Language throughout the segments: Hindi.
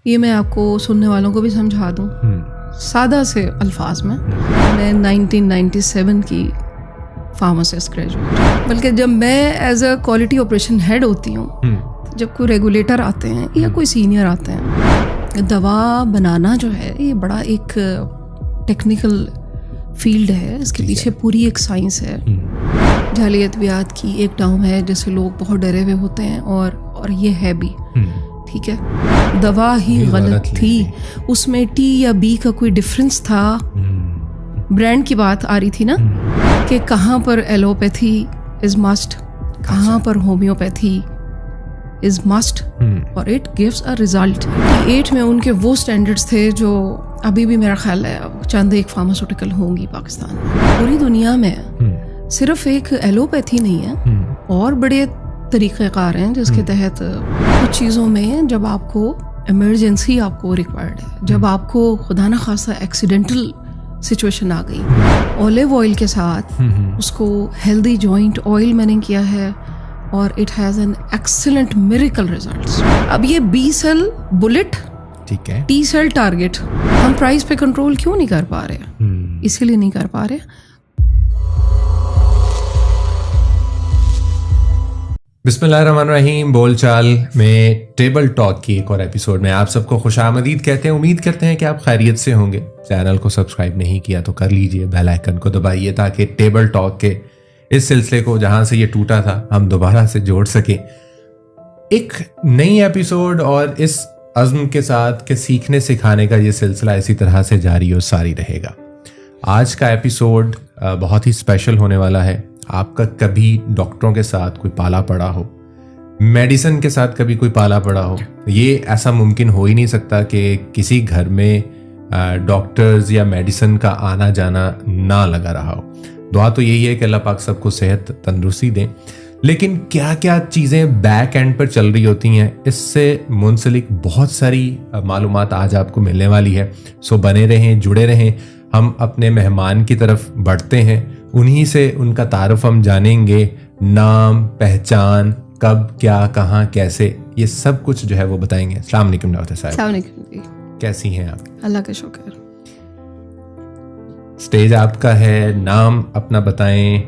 ये मैं आपको सुनने वालों को भी समझा दूं सादा से अल्फाज में। मैं 1997 की फार्मासिस्ट ग्रेजुएट, बल्कि जब मैं as a quality operation head होती हूँ, जब कोई रेगुलेटर आते हैं या कोई सीनियर आते हैं, दवा बनाना जो है ये बड़ा एक टेक्निकल फील्ड है, इसके पीछे पूरी एक साइंस है। जाली अद्वियात की एक टर्म है जिससे लोग बहुत डरे हुए होते हैं और ये है भी, ठीक है। दवा ही गलत थी, उसमें टी या बी का कोई डिफरेंस था। ब्रांड की बात आ रही थी ना कि कहाँ पर एलोपैथी इज मस्ट, कहाँ पर होम्योपैथी इज मस्ट, और इट गिव्स अ रिजल्ट। 8 में उनके वो स्टैंडर्ड्स थे जो अभी भी मेरा ख्याल है चंद एक फार्मास्यूटिकल होंगी पाकिस्तान में। पूरी दुनिया में सिर्फ एक एलोपैथी नहीं है, और बड़े तरीक़ेकार हैं जिसके तहत कुछ चीज़ों में जब आपको इमरजेंसी आपको रिक्वायर्ड है, जब आपको खुदा न खासा एक्सीडेंटल सिचुएशन आ गई, ऑलिव ऑयल के साथ उसको हेल्दी जॉइंट ऑयल मैंने किया है और it has an excellent miracle results. अब ये बी सेल बुलेट, ठीक है, टी सेल टारगेट, हम प्राइस पे कंट्रोल क्यों नहीं कर पा रहे? इसीलिए नहीं कर पा रहे। बिस्मिल्लाहिर्रहमानिर्रहीम। बोलचाल में टेबल टॉक की एक और एपिसोड में आप सबको खुशामदीद कहते हैं। उम्मीद करते हैं कि आप खैरियत से होंगे। चैनल को सब्सक्राइब नहीं किया तो कर लीजिए, बेल आइकन को दबाइए ताकि टेबल टॉक के इस सिलसिले को जहां से ये टूटा था हम दोबारा से जोड़ सकें। एक नई एपिसोड और इस अज़्म के साथ कि सीखने सिखाने का ये सिलसिला इसी तरह से जारी और सारी रहेगा। आज का एपिसोड बहुत ही स्पेशल होने वाला है। आपका कभी डॉक्टरों के साथ कोई पाला पड़ा हो, मेडिसिन के साथ कभी कोई पाला पड़ा हो, ये ऐसा मुमकिन हो ही नहीं सकता कि किसी घर में डॉक्टर्स या मेडिसिन का आना जाना ना लगा रहा हो। दुआ तो यही है कि अल्लाह पाक सबको सेहत तंदुरुस्ती दें, लेकिन क्या क्या चीज़ें बैक एंड पर चल रही होती हैं, इससे मुंसलिक बहुत सारी मालूमात आज आपको मिलने वाली है। सो बने रहें, जुड़े रहें। हम अपने मेहमान की तरफ बढ़ते हैं, उन्हीं से उनका तारुफ हम जानेंगे। नाम, पहचान, कब, क्या, कहाँ, कैसे, ये सब कुछ जो है वो बताएंगे। अस्सलाम वालेकुम डॉक्टर साहब। अस्सलाम वालेकुम। कैसी हैं आप? अल्लाह का शुक्र। स्टेज आपका है, नाम अपना बताएं,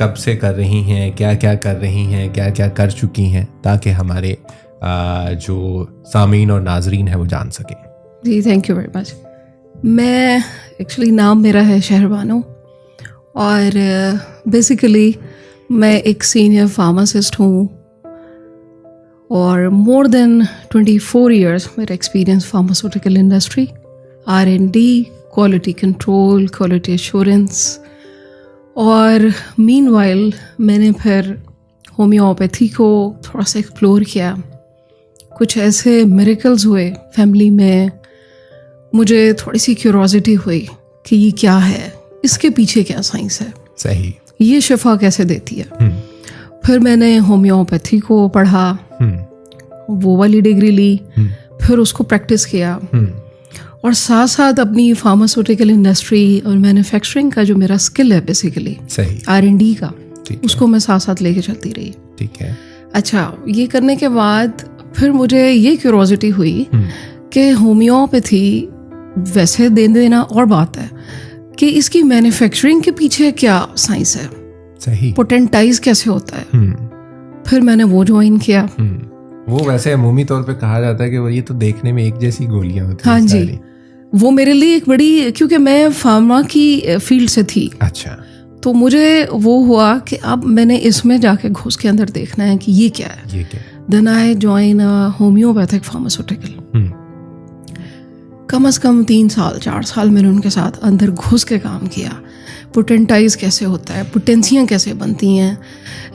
कब से कर रही हैं, क्या क्या कर रही हैं, क्या क्या कर चुकी हैं, ताकि हमारे जो सामीन और नाजरीन है वो जान सकें। जी थैंक यू वेरी मच। मैं एक्चुअली नाम मेरा है शहरबानो और बेसिकली मैं एक सीनियर फार्मासिस्ट हूँ और मोर देन 24 इयर्स मेरा experience pharmaceutical industry, R&D, quality control, quality assurance. और मीनवाइल मैंने फिर होम्योपैथी को थोड़ा सा एक्सप्लोर किया। कुछ ऐसे मिरेकल्स हुए फैमिली में, मुझे थोड़ी सी क्यूरोसिटी हुई कि ये क्या है, इसके पीछे क्या साइंस है, सही, ये शिफा कैसे देती है। फिर मैंने होम्योपैथी को पढ़ा, वो वाली डिग्री ली, फिर उसको प्रैक्टिस किया और साथ साथ अपनी फार्मास्यूटिकल इंडस्ट्री और मैन्युफैक्चरिंग का जो मेरा स्किल है बेसिकली R&D का, उसको मैं साथ साथ लेके चलती रही। ठीक है। अच्छा, ये करने के बाद फिर मुझे ये क्यूरोसिटी हुई कि होम्योपैथी वैसे दे देना और बात है कि इसकी मैन्युफैक्चरिंग के पीछे क्या साइंस है, सही, पोटेंटाइज कैसे होता है। फिर मैंने वो ज्वाइन किया। वो वैसे अमूमी तौर पे कहा जाता है कि वो ये तो देखने में एक जैसी गोलियां होती हैं। हाँ जी, वो मेरे लिए एक बड़ी, क्योंकि मैं फार्मा की फील्ड से थी। अच्छा, तो मुझे वो हुआ कि अब मैंने इसमें जाके घुस के अंदर देखना है कि ये क्या है। ये क्या? Then I join homeopathic pharmaceutical. कम से कम 3 साल 4 साल मैंने उनके साथ अंदर घुस के काम किया। पोटेंटाइज कैसे होता है, पोटेंसियाँ कैसे बनती हैं,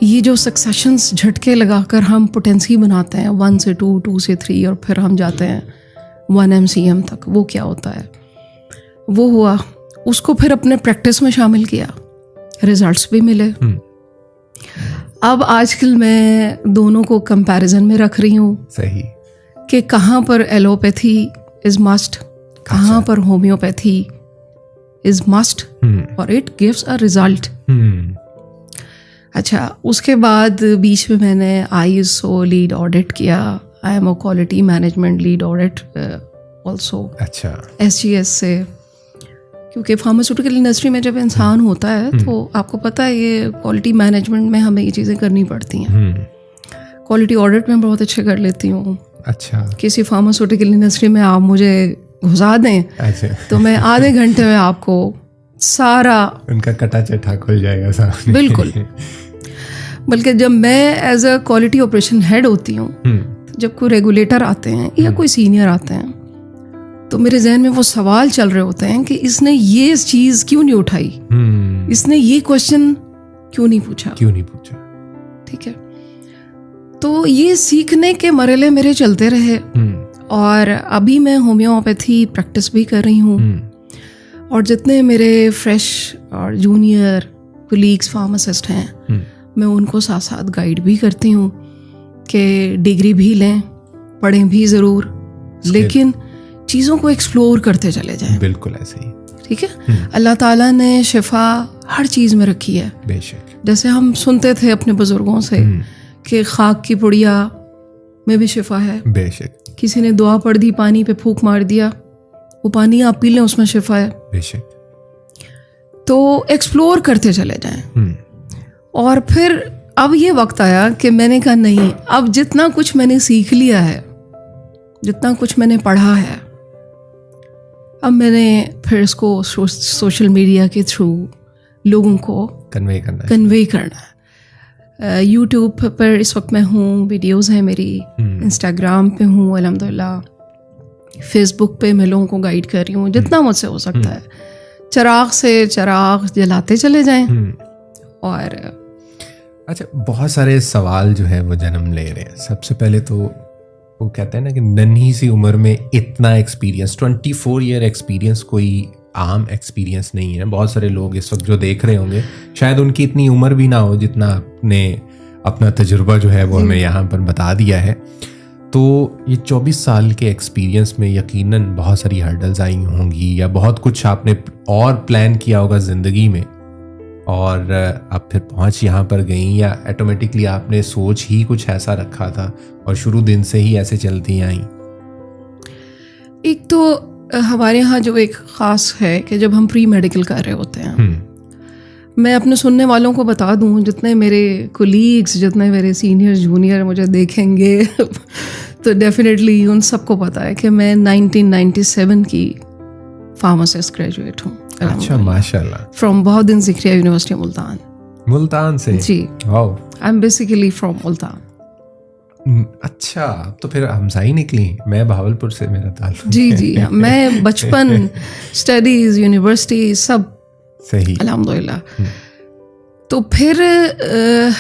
ये जो सक्सेशंस झटके लगाकर हम पोटेंसी बनाते हैं 1 से 2, 2 से 3 और फिर हम जाते हैं 1 MCM तक, वो क्या होता है, वो हुआ। उसको फिर अपने प्रैक्टिस में शामिल किया, रिजल्ट्स भी मिले। अब आजकल मैं दोनों को कंपैरिजन में रख रही हूँ, सही, कि कहाँ पर एलोपैथी इज मस्ट, कहाँ पर होम्योपैथी इज मस्ट, और इट गिव्स अ रिजल्ट। अच्छा, उसके बाद बीच में मैंने ISO लीड ऑडिट किया, I am a quality management lead audit also. अच्छा। SGS से, क्योंकि फार्मास्यूटिकल इंडस्ट्री में जब इंसान होता है तो आपको पता है ये क्वालिटी मैनेजमेंट में हमें ये चीज़ें करनी पड़ती हैं। क्वालिटी ऑडिट में बहुत अच्छे कर लेती हूँ। अच्छा। किसी फार्मास्यूटिकल इंडस्ट्री में आप मुझे घुसा दें तो मैं आधे घंटे में आपको सारा उनका कटा चटा खुल जाएगा सामने। बिल्कुल। बल्कि जब मैं as a quality operation head होती हूँ, जब कोई रेगुलेटर आते हैं या कोई सीनियर आते हैं तो मेरे जहन में वो सवाल चल रहे होते हैं कि इसने ये चीज़ क्यों नहीं उठाई, इसने ये क्वेश्चन क्यों नहीं पूछा। ठीक है। तो ये सीखने के मरहले मेरे चलते रहे और अभी मैं होम्योपैथी प्रैक्टिस भी कर रही हूँ और जितने मेरे फ्रेश और जूनियर कोलीग्स फार्मासिस्ट हैं मैं उनको साथ साथ गाइड भी करती हूँ कि डिग्री भी लें, पढ़ें भी ज़रूर, लेकिन चीज़ों को एक्सप्लोर करते चले जाएं। बिल्कुल ऐसे ही। ठीक है। अल्लाह ताला ने शिफा हर चीज़ में रखी है। बेशक। जैसे हम सुनते थे अपने बुजुर्गों से कि खाक की पुड़िया में भी शिफा है। बेशक। किसी ने दुआ पढ़ दी, पानी पे फूंक मार दिया, वो पानी आप पी लें उसमें शिफा है। बेशक। तो एक्सप्लोर करते चले जाएं। और फिर अब ये वक्त आया कि मैंने कहा नहीं, अब जितना कुछ मैंने सीख लिया है, जितना कुछ मैंने पढ़ा है, अब मैंने फिर इसको सोशल मीडिया के थ्रू लोगों को कन्वे करना है। यूट्यूब पर इस वक्त मैं हूँ, वीडियोस हैं मेरी, इंस्टाग्राम पे हूँ अल्हम्दुलिल्लाह, फेसबुक पे मैं लोगों को गाइड कर रही हूँ जितना मुझसे हो सकता है। चिराग से चिराग जलाते चले जाएं। और अच्छा, बहुत सारे सवाल जो है वो जन्म ले रहे हैं। सबसे पहले तो वो कहते हैं ना कि नन्ही सी उम्र में इतना एक्सपीरियंस, 24 ईयर एक्सपीरियंस कोई आम एक्सपीरियंस नहीं है। बहुत सारे लोग इस वक्त जो देख रहे होंगे शायद उनकी इतनी उम्र भी ना हो जितना आपने अपना तजुर्बा जो है वो हमें यहाँ पर बता दिया है। तो ये 24 साल के एक्सपीरियंस में यकीनन बहुत सारी हर्डल्स आई होंगी या बहुत कुछ आपने और प्लान किया होगा ज़िंदगी में और आप फिर पहुँच यहाँ पर गई, या ऑटोमेटिकली आपने सोच ही कुछ ऐसा रखा था और शुरू दिन से ही ऐसे चलती आई? एक तो हमारे यहाँ जो एक ख़ास है कि जब हम प्री मेडिकल कर रहे होते हैं, मैं अपने सुनने वालों को बता दूं, जितने मेरे कोलीग्स, जितने मेरे सीनियर जूनियर मुझे देखेंगे तो डेफिनेटली उन सबको पता है कि मैं 1997 की फार्मासिस्ट ग्रेजुएट हूँ। अच्छा, माशाल्लाह। फ्रॉम बहाउद्दीन ज़िक्रिया यूनिवर्सिटी मुल्तान से। जी, wow. I am basically from Multan. अच्छा, तो फिर हमसाई निकली। मैं भावलपुर से, मेरा ताल्लुक। जी मैं बचपन, स्टडीज, यूनिवर्सिटी सब सही, अल्हम्दुलिल्लाह। तो फिर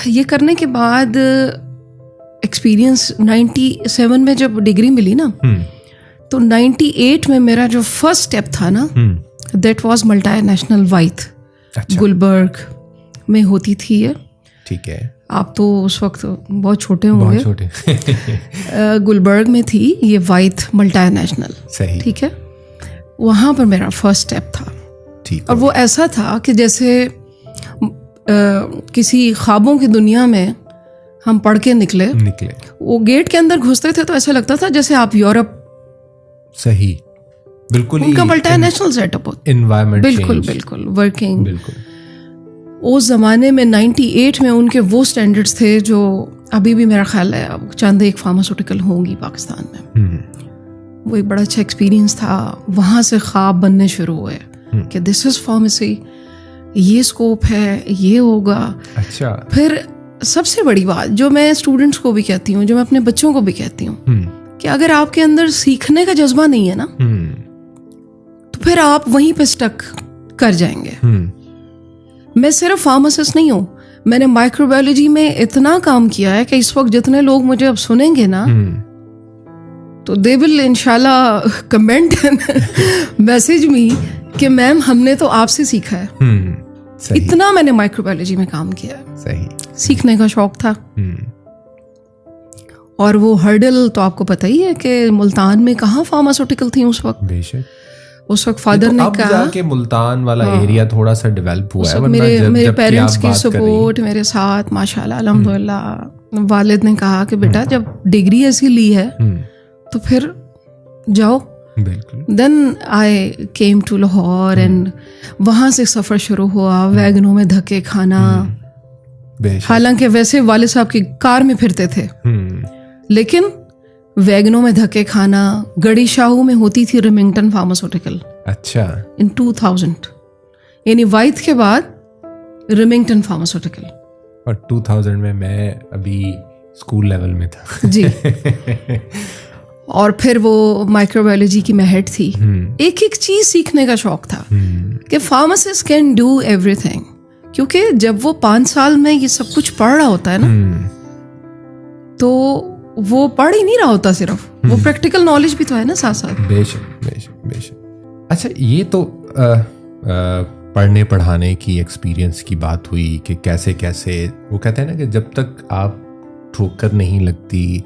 ये करने के बाद एक्सपीरियंस 97 में जब डिग्री मिली ना, तो 98 में मेरा जो फर्स्ट स्टेप था ना, दैट वाज मल्टीनेशनल वाइथ। अच्छा। गुलबर्ग में होती थी ये। ठीक है। आप तो उस वक्त बहुत छोटे होंगे। बहुत छोटे। गुलबर्ग में थी ये वाइथ मल्टीनेशनल। सही। ठीक है। वहाँ पर मेरा फर्स्ट स्टेप था। ठीक। और वो ऐसा था कि जैसे किसी ख्वाबों की दुनिया में हम पढ़ के निकले। वो गेट के अंदर घुसते थे तो ऐसा लगता था जैसे आप यूरोप। सही, बिल्कुल। उनका मल्टीनेशनल सेटअप, एनवायरनमेंट, बिल्कुल वर्किंग। बिल्कुल। उस ज़माने में 98 में उनके वो स्टैंडर्ड्स थे जो अभी भी मेरा ख्याल है अब चंद एक फार्मास्यूटिकल होंगी पाकिस्तान में। वो एक बड़ा अच्छा एक्सपीरियंस था। वहाँ से ख्वाब बनने शुरू हुए कि दिस इज़ फार्मेसी, ये स्कोप है, ये होगा। अच्छा। फिर सबसे बड़ी बात जो मैं स्टूडेंट्स को भी कहती हूँ, जो मैं अपने बच्चों को भी कहती हूँ, कि अगर आपके अंदर सीखने का जज्बा नहीं है ना, तो फिर आप वहीं पे स्टक कर जाएंगे। मैं सिर्फ फार्मासिस्ट नहीं हूँ, मैंने माइक्रोबायोलॉजी में इतना काम किया है कि इस वक्त जितने लोग मुझे अब सुनेंगे ना, तो दे विल इंशाल्लाह कमेंट मैसेज मी कि मैम हमने तो आपसे सीखा है। इतना मैंने माइक्रोबायोलॉजी में काम किया है। सही। सीखने का शौक था। और वो हर्डल तो आपको पता ही है कि मुल्तान में कहाँ फार्मास्यूटिकल थी उस वक्त। बेशक। उस वक्त फादर ने कहा, जाके मुल्तान वाला एरिया थोड़ा सा डेवलप हुआ है। मेरे पेरेंट्स की सपोर्ट मेरे साथ माशाल्लाह अल्हम्दुलिल्लाह वालिद ने कहा कि बेटा जब डिग्री ऐसी ली है तो फिर जाओ। Then I came to Lahore and वहाँ से सफ़र शुरू हुआ, वैगनों में धक्के खाना। हालांकि वैसे वालिद साहब की कार में फिरते थे, लेकिन वैगनों में धक्के खाना। गड़ी शाहू में होती थी रिमिंगटन फार्मास्यूटिकल। अच्छा। इन 2000 यानी वाइद के बाद रिमिंगटन फार्मास्यूटिकल। और 2000 में मैं अभी स्कूल लेवल में था। जी। और फिर वो माइक्रोबायोलॉजी की मैं हेड थी। एक एक चीज सीखने का शौक था कि फार्मासिस्ट कैन डू एवरीथिंग, क्योंकि जब वो 5 साल में ये सब कुछ पढ़ रहा होता है ना, तो वो पढ़ ही नहीं रहा होता सिर्फ, वो प्रैक्टिकल नॉलेज भी तो है ना साथ साथ। बेशक बेशक बेशक। अच्छा, ये तो पढ़ने पढ़ाने की एक्सपीरियंस की बात हुई कि कैसे कैसे वो कहते हैं ना कि जब तक आप ठोकर नहीं लगती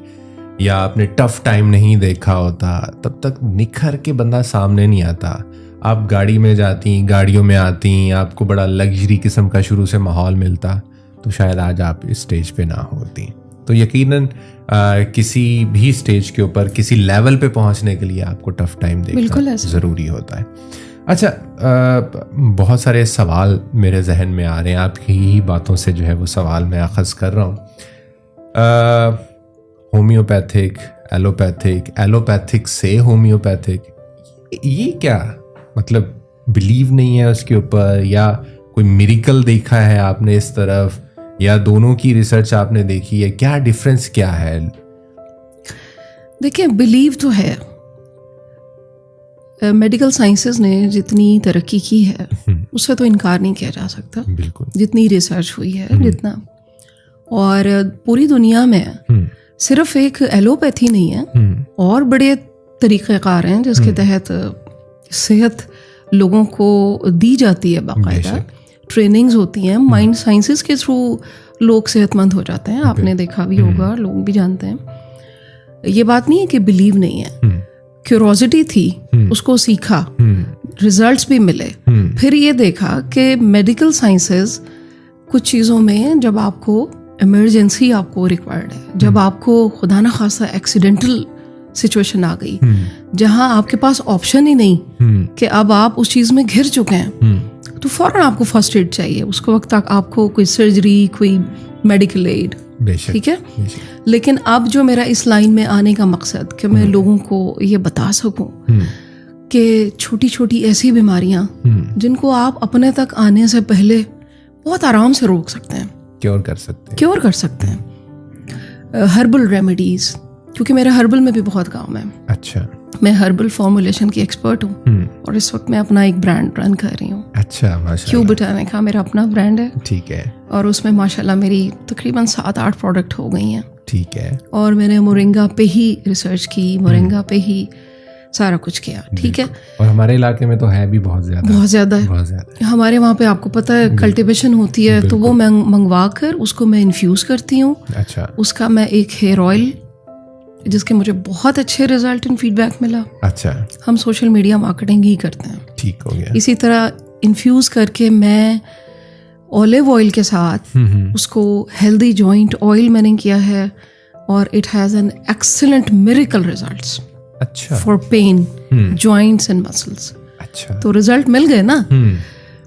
या आपने टफ टाइम नहीं देखा होता तब तक निखर के बंदा सामने नहीं आता। आप गाड़ी में जाती, गाड़ियों में आती, आपको बड़ा लग्जरी किस्म का शुरू से माहौल मिलता तो शायद आज आप इस स्टेज पे ना होती। तो यकीनन किसी भी स्टेज के ऊपर किसी लेवल पे पहुंचने के लिए आपको टफ टाइम देखना ज़रूरी होता है। अच्छा, बहुत सारे सवाल मेरे जहन में आ रहे हैं, आपकी ही बातों से जो है वो सवाल मैं अखज़ कर रहा हूँ। होम्योपैथिक, एलोपैथिक से होम्योपैथिक, ये क्या मतलब बिलीव नहीं है उसके ऊपर, या कोई मिरेकल देखा है आपने इस तरफ, या दोनों की रिसर्च आपने देखी है? क्या डिफरेंस क्या है? देखिए, बिलीव तो है। मेडिकल साइंसेस ने जितनी तरक्की की है उससे तो इनकार नहीं किया जा सकता। बिल्कुल। जितनी रिसर्च हुई है, जितना, और पूरी दुनिया में सिर्फ एक एलोपैथी नहीं है, और बड़े तरीक़ेकार हैं जिसके तहत सेहत लोगों को दी जाती है। बाकायदा ट्रेनिंग्स होती हैं, माइंड साइंसेस के थ्रू लोग सेहतमंद हो जाते हैं। आपने देखा भी होगा, लोग भी जानते हैं। ये बात नहीं है कि बिलीव नहीं है, क्यूरोसिटी थी, उसको सीखा, रिजल्ट्स भी मिले। फिर ये देखा कि मेडिकल साइंसेस कुछ चीज़ों में जब आपको इमरजेंसी आपको रिक्वायर्ड है, जब आपको खुदा न खासा एक्सीडेंटल सिचुएशन आ गई जहां आपके पास ऑप्शन ही नहीं कि अब आप उस चीज़ में घिर चुके हैं, तो फौरन आपको फर्स्ट एड चाहिए। उसको वक्त तक आपको कोई सर्जरी, कोई मेडिकल एड, ठीक है। लेकिन अब जो मेरा इस लाइन में आने का मकसद कि मैं लोगों को ये बता सकूं कि छोटी छोटी ऐसी बीमारियां जिनको आप अपने तक आने से पहले बहुत आराम से रोक सकते हैं, क्योर कर सकते हैं। हर्बल रेमेडीज, क्योंकि मेरा हर्बल में भी बहुत काम है। अच्छा। मैं हर्बल फॉर्मुलेशन की एक्सपर्ट हूँ और इस वक्त मैं अपना एक ब्रांड रन कर रही हूँ। अच्छा, माशाल्लाह। क्यू बोटानिका मेरा अपना ब्रांड है। ठीक है। और उसमें माशाल्लाह मेरी तकरीबन 7-8 प्रोडक्ट हो गई हैं। ठीक है। और मैंने मोरिंगा पे ही रिसर्च की, मोरिंगा पे ही सारा कुछ किया। ठीक है। और हमारे इलाके में तो है भी बहुत ज़्यादा है। हमारे वहाँ पे आपको पता है कल्टीवेशन होती है, तो वो मैं मंगवा कर उसको मैं इन्फ्यूज़ करती हूँ। अच्छा। उसका मैं एक हेयर ऑयल जिसके मुझे बहुत अच्छे रिजल्ट एंड फीडबैक मिला। अच्छा। हम सोशल मीडिया मार्केटिंग ही करते हैं। ठीक हो गया। इसी तरह इन्फ्यूज़ करके मैं ऑलिव ऑयल के साथ उसको हेल्दी जॉइंट ऑयल मैंने किया है, और it has an excellent miracle results. अच्छा। For pain, joints and muscles. अच्छा। तो रिजल्ट मिल गए ना।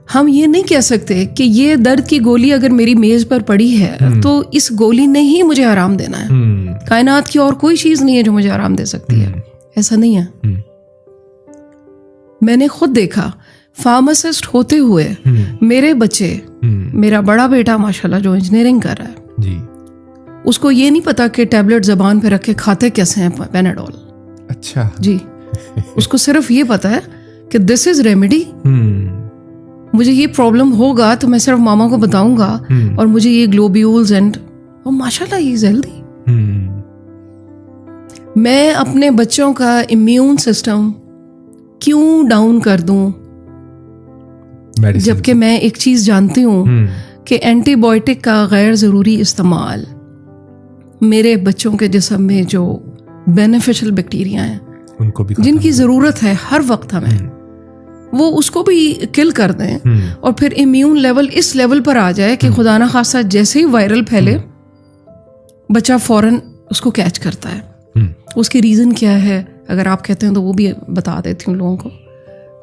हम ये नहीं कह सकते कि ये दर्द की गोली अगर मेरी मेज पर पड़ी है तो इस गोली ने ही मुझे आराम देना है। कायनात की और कोई चीज नहीं है जो मुझे आराम दे सकती है, ऐसा नहीं है। मैंने खुद देखा फार्मासिस्ट होते हुए मेरे बच्चे, मेरा बड़ा बेटा माशाल्लाह जो इंजीनियरिंग कर रहा है जी, उसको ये नहीं पता कि टैबलेट जबान पे रख के खाते कैसे हैं पेनाडोल। अच्छा जी। उसको सिर्फ ये पता है कि दिस इज रेमेडी। मुझे ये प्रॉब्लम होगा तो मैं सिर्फ मामा को बताऊंगा और मुझे ये ग्लोब्यूल्स एंड माशाल्लाह ही इज हेल्दी। मैं अपने बच्चों का इम्यून सिस्टम क्यों डाउन कर दूं, जबकि मैं एक चीज जानती हूँ कि एंटीबायोटिक का गैर ज़रूरी इस्तेमाल मेरे बच्चों के जिस्म में जो बेनिफिशियल बैक्टीरिया हैं उनको भी जिनकी ज़रूरत है हर वक्त हमें, वो उसको भी किल कर दें, और फिर इम्यून लेवल इस लेवल पर आ जाए कि खुदा ना खासा जैसे ही वायरल फैले बच्चा फौरन उसको कैच करता है। उसकी रीज़न क्या है अगर आप कहते हैं तो वो भी बता देती हूँ लोगों को।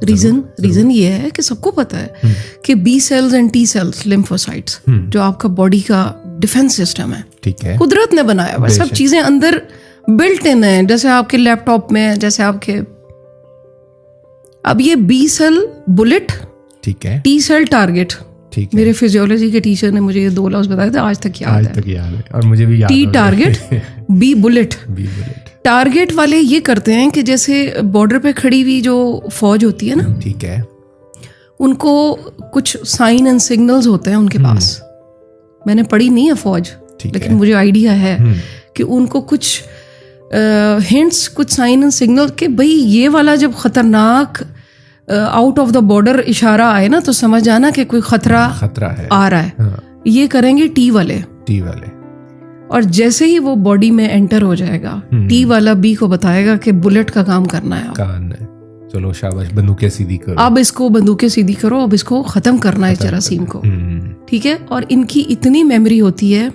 रीज़न ये है कि सबको पता है कि B cells and T cells lymphocytes जो आपका बॉडी का डिफेंस सिस्टम है, ठीक है, कुदरत ने बनाया हुआ, सब चीज़ें अंदर बिल्ट इन है, जैसे आपके लैपटॉप में, जैसे आपके। अब ये बी सेल बुलेट, ठीक है, टी सेल टारगेट, ठीक है। मेरे फिजियोलॉजी के टीचर ने मुझे ये 2 लफ्ज बताए थे, आज तक याद है और मुझे भी याद है। T target, B bullet. Target वाले ये करते हैं कि जैसे बॉर्डर पे खड़ी हुई जो फौज होती है ना, ठीक है, उनको कुछ साइन एंड सिग्नल्स होते हैं उनके पास। मैंने पढ़ी नहीं है फौज, लेकिन मुझे आइडिया है कि उनको कुछ हिंट्स, कुछ साइन एंड सिग्नल कि भाई ये वाला जब खतरनाक आउट ऑफ द बॉर्डर इशारा आए ना तो समझ आना कि कोई खतरा है, आ रहा है। हाँ। ये करेंगे टी वाले। और जैसे ही वो बॉडी में एंटर हो जाएगा, टी वाला बी को बताएगा कि बुलेट का काम करना है, चलो शाबाश, बंदूकें सीधी करो, अब इसको बंदूकें सीधी करो, अब इसको खत्म करना है जरासीम को। ठीक है। और इनकी इतनी मेमोरी होती है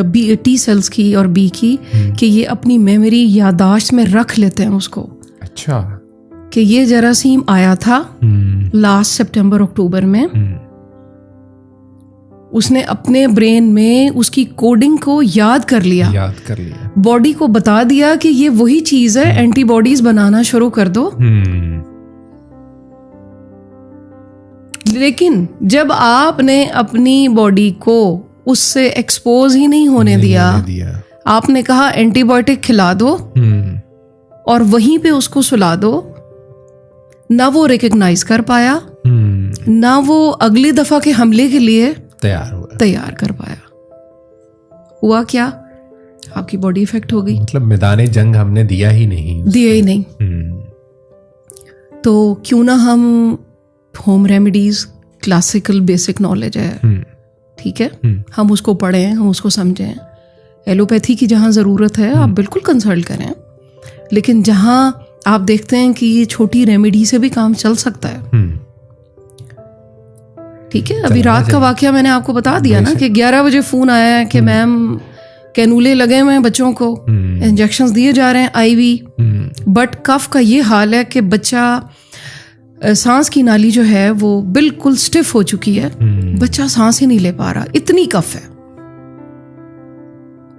बी टी सेल्स की और बी की कि ये अपनी मेमोरी यादाश्त में रख लेते हैं उसको। अच्छा, कि ये जरासीम आया था लास्ट सितंबर अक्टूबर में, उसने अपने ब्रेन में उसकी कोडिंग को याद कर लिया, बॉडी को बता दिया कि ये वही चीज है, एंटीबॉडीज बनाना शुरू कर दो। लेकिन जब आपने अपनी बॉडी को उससे एक्सपोज ही नहीं होने दिया, आपने कहा एंटीबायोटिक खिला दो और वहीं पे उसको सुला दो, ना वो रिकग्नाइज कर पाया, ना वो अगली दफा के हमले के लिए तैयार कर पाया। हुआ क्या? आपकी बॉडी इफेक्ट हो गई। मतलब मैदाने जंग हमने दिया ही नहीं। तो क्यों ना हम home remedies, classical basic knowledge है, ठीक है, हम उसको पढ़ें, हम उसको समझें। एलोपैथी की जहाँ ज़रूरत है आप बिल्कुल कंसल्ट करें, लेकिन जहाँ आप देखते हैं कि ये छोटी रेमेडी से भी काम चल सकता है, ठीक है। अभी रात का वाकया मैंने आपको बता दिया ना कि 11 बजे फ़ोन आया है कि मैम कैनूले लगे हुए हैं बच्चों को, इंजेक्शंस दिए जा रहे हैं आईवी, बट कफ का ये हाल है कि बच्चा सांस की नाली जो है वो बिल्कुल स्टिफ हो चुकी है, बच्चा सांस ही नहीं ले पा रहा, इतनी कफ है।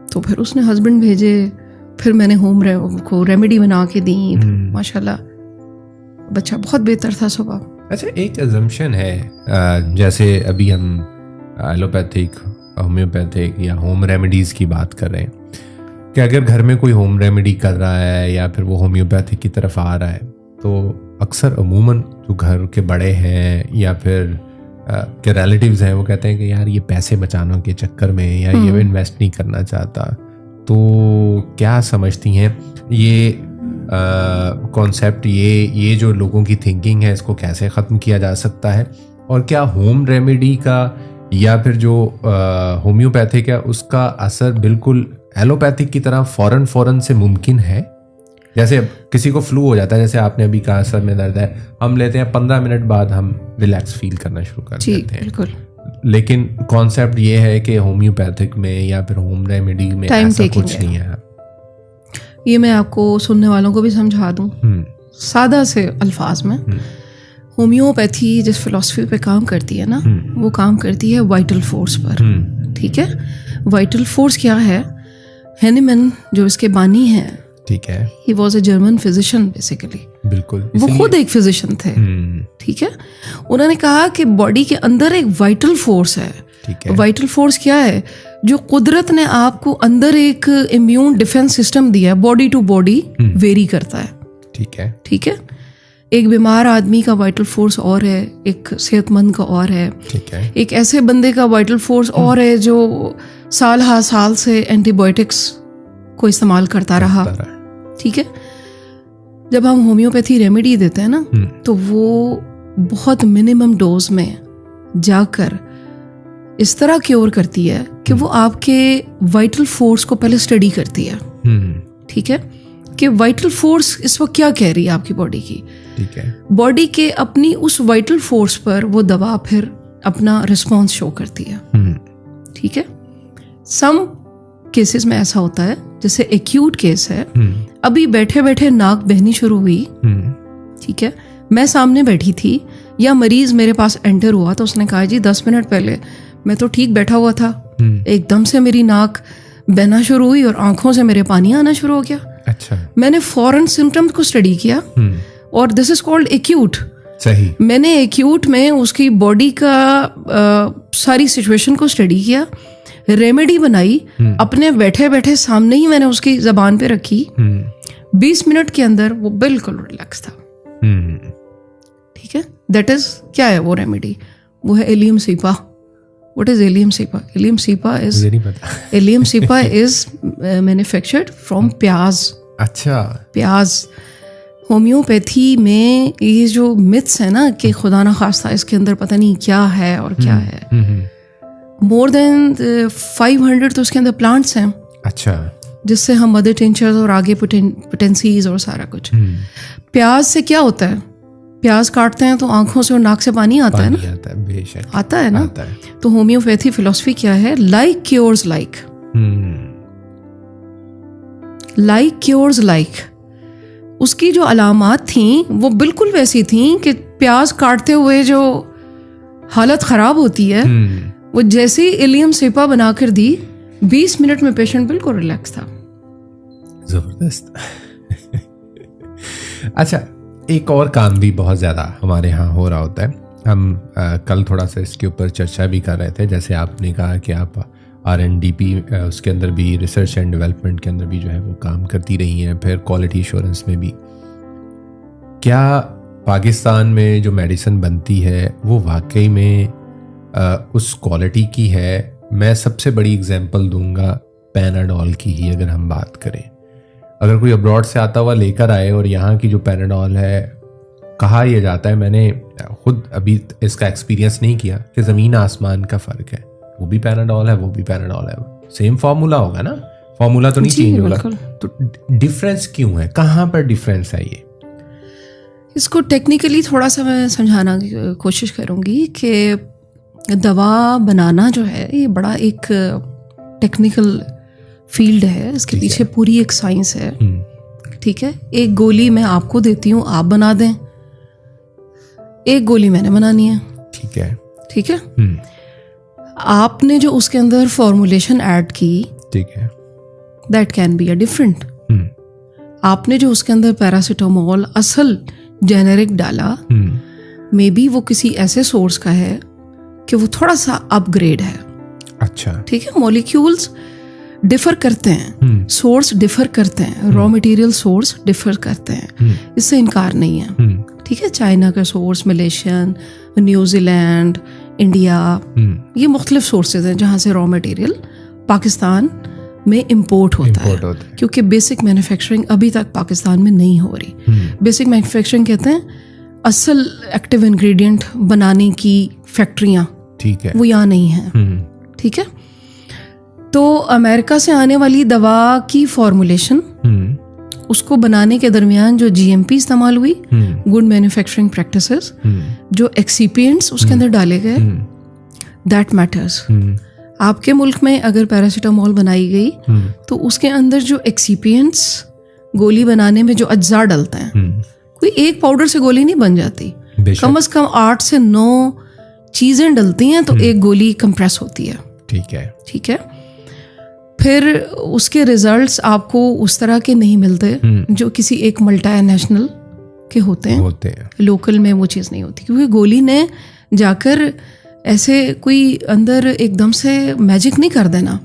तो फिर उसने हस्बैंड भेजे, फिर मैंने होम को रेमेडी बना के दी, माशाल्लाह बच्चा बहुत बेहतर था सुबह। अच्छा, एक अजम्पशन है, जैसे अभी हम एलोपैथिक, होम्योपैथिक या होम रेमेडीज़ की बात कर रहे हैं, कि अगर घर में कोई होम रेमेडी कर रहा है या फिर वो होम्योपैथिक की तरफ आ रहा है, तो अक्सर अमूमन जो घर के बड़े हैं या फिर के रिलेटिव्स हैं वो कहते हैं कि यार ये पैसे बचाने के चक्कर में या ये इन्वेस्ट नहीं करना चाहता। तो क्या समझती हैं ये कॉन्सेप्ट, ये जो लोगों की थिंकिंग है, इसको कैसे ख़त्म किया जा सकता है? और क्या होम रेमेडी का या फिर जो होम्योपैथिक है उसका असर बिल्कुल एलोपैथिक की तरह फ़ौरन से मुमकिन है? जैसे किसी को फ्लू हो जाता है, जैसे आपने अभी कहा सर में दर्द है, हम लेते हैं 15 मिनट बाद हम रिलैक्स फील करना शुरू कर देते हैं। बिल्कुल। लेकिन कॉन्सेप्ट ये है कि होम्योपैथिक में या फिर होम रेमेडी में ऐसा कुछ नहीं है। ये मैं आपको सुनने वालों को भी समझा दूं सादा से अल्फाज में। होम्योपैथी जिस फिलॉसफी पे काम करती है ना, वो काम करती है वाइटल फोर्स पर, ठीक है। वाइटल फोर्स क्या है? हेनीमैन जो इसके बानी हैं, ठीक है, he was a German physician basically, बिल्कुल, वो खुद एक फिजिशियन थे, ठीक है। उन्होंने कहा कि बॉडी के अंदर एक वाइटल फोर्स है, ठीक है। वाइटल फोर्स क्या है? जो कुदरत ने आपको अंदर एक इम्यून डिफेंस सिस्टम दिया है, बॉडी टू बॉडी वेरी करता है, ठीक है, ठीक है। एक बीमार आदमी का वाइटल फोर्स और है, एक सेहतमंद का और है, ठीक है। एक ऐसे बंदे का वाइटल फोर्स और है जो साल से एंटीबायोटिक्स को इस्तेमाल करता रहा, ठीक है। जब हम होम्योपैथी रेमेडी देते हैं ना, तो वो बहुत मिनिमम डोज में जाकर इस तरह क्योर करती है कि वो आपके वाइटल फोर्स को पहले स्टडी करती है, ठीक है, कि वाइटल फोर्स इस वक्त क्या कह रही है आपकी बॉडी की, ठीक है। बॉडी के अपनी उस वाइटल फोर्स पर वो दवा फिर अपना रिस्पॉन्स शो करती है, ठीक है। सम केसेस में ऐसा होता है, जैसे एक्यूट केस है, अभी बैठे बैठे नाक बहनी शुरू हुई, ठीक है, मैं सामने बैठी थी या मरीज मेरे पास एंटर हुआ तो उसने कहा जी 10 मिनट पहले मैं तो ठीक बैठा हुआ था, एकदम से मेरी नाक बहना शुरू हुई और आंखों से मेरे पानी आना शुरू हो गया। अच्छा। मैंने फौरन सिम्टम को स्टडी किया और दिस इज कॉल्ड एक्यूट। सही। मैंने एक्यूट में उसकी बॉडी का सारी सिचुएशन को स्टडी किया, रेमेडी बनाई, अपने बैठे बैठे सामने ही मैंने उसकी जबान पे रखी, 20 मिनट के अंदर वो बिल्कुल रिलैक्स था। ठीक है, दैट इज क्या है वो रेमेडी? वो है allium cepa. What is Allium cepa? Allium cepa is Allium cepa is manufactured from प्याज। अच्छा। प्याज। होम्योपैथी में ये जो मिथ्स है ना कि खुदा ना खास्ता इसके अंदर पता नहीं क्या है और क्या है, मोर देन 500 तो उसके अंदर प्लांट्स हैं। अच्छा। जिससे हम मदर टिंचर्स और आगे पोटेंसीज और सारा कुछ। प्याज से क्या होता है? प्याज काटते हैं तो आंखों से और नाक से पानी आता है ना? आता है ना? तो होम्योपैथी फिलॉसफी क्या है? Like cures like, like cures like. उसकी जो अलामात थी वो बिल्कुल वैसी थी कि प्याज काटते हुए जो हालत खराब होती है वो जैसे ही इलियम सेपा बनाकर दी, 20 मिनट में पेशेंट बिल्कुल रिलैक्स था। जबरदस्त। अच्छा, एक और काम भी बहुत ज़्यादा हमारे यहाँ हो रहा होता है। हम कल थोड़ा सा इसके ऊपर चर्चा भी कर रहे थे। जैसे आपने कहा कि आप R&DP उसके अंदर भी, रिसर्च एंड डेवलपमेंट के अंदर भी जो है वो काम करती रही हैं, फिर क्वालिटी एश्योरेंस में भी। क्या पाकिस्तान में जो मेडिसिन बनती है वो वाकई में उस क्वालिटी की है? मैं सबसे बड़ी एग्जांपल दूंगा पैनाडोल की ही। अगर हम बात करें, अगर कोई अब्रॉड से आता हुआ लेकर आए और यहाँ की जो पैनाडोल है, कहा यह जाता है, मैंने खुद अभी इसका एक्सपीरियंस नहीं किया, कि ज़मीन आसमान का फ़र्क है। वो भी पैनाडोल है, वो भी पैनाडोल है, सेम फार्मूला होगा ना, फार्मूला तो नहीं चेंज होगा। तो डिफरेंस क्यों है? कहाँ पर डिफरेंस है? ये इसको टेक्निकली थोड़ा सा मैं समझाना की कोशिश करूँगी कि दवा बनाना जो है ये बड़ा एक टेक्निकल फील्ड है, इसके पीछे पूरी एक साइंस है। ठीक है, एक गोली मैं आपको देती हूँ, आप बना दें, एक गोली मैंने बनानी है। ठीक है, ठीक है। आपने जो उसके अंदर फॉर्मुलेशन ऐड की, ठीक है, that can be a different. आपने जो उसके अंदर पैरासिटामोल असल जेनेरिक डाला, मे बी वो किसी ऐसे सोर्स का है कि वो थोड़ा सा अपग्रेड है। अच्छा, ठीक है। मॉलिक्यूल्स डिफर करते हैं, सोर्स डिफर करते हैं, रॉ मटेरियल सोर्स डिफर करते हैं, इससे इनकार नहीं है। ठीक है, चाइना का सोर्स, मलेशियन, न्यूजीलैंड, इंडिया, ये मुख्तलिफ सोर्सेज हैं जहाँ से रॉ मटेरियल पाकिस्तान में इंपोर्ट होता है, क्योंकि बेसिक मैन्युफैक्चरिंग अभी तक पाकिस्तान में नहीं हो रही। बेसिक मैन्युफैक्चरिंग कहते हैं असल एक्टिव इंग्रेडिएंट बनाने की फैक्ट्रियाँ, ठीक है, वो यहाँ नहीं है। ठीक है, तो अमेरिका से आने वाली दवा की फॉर्मुलेशन, उसको बनाने के दरमियान जो GMP इस्तेमाल हुई, गुड मैन्युफैक्चरिंग प्रैक्टिसेस, जो एक्सीपिएंट्स उसके अंदर डाले गए, दैट मैटर्स। आपके मुल्क में अगर पैरासीटामोल बनाई गई तो उसके अंदर जो एक्सीपिएंट्स गोली बनाने में जो अज्जा डलते हैं, कोई एक पाउडर से गोली नहीं बन जाती, कम से कम 8 से 9 चीजें डलती हैं तो एक गोली कंप्रेस होती है। ठीक है, ठीक है। फिर उसके रिजल्ट्स आपको उस तरह के नहीं मिलते जो किसी एक मल्टीनेशनल के होते हैं। लोकल में वो चीज़ नहीं होती, क्योंकि गोली ने जाकर ऐसे कोई अंदर एकदम से मैजिक नहीं कर देना।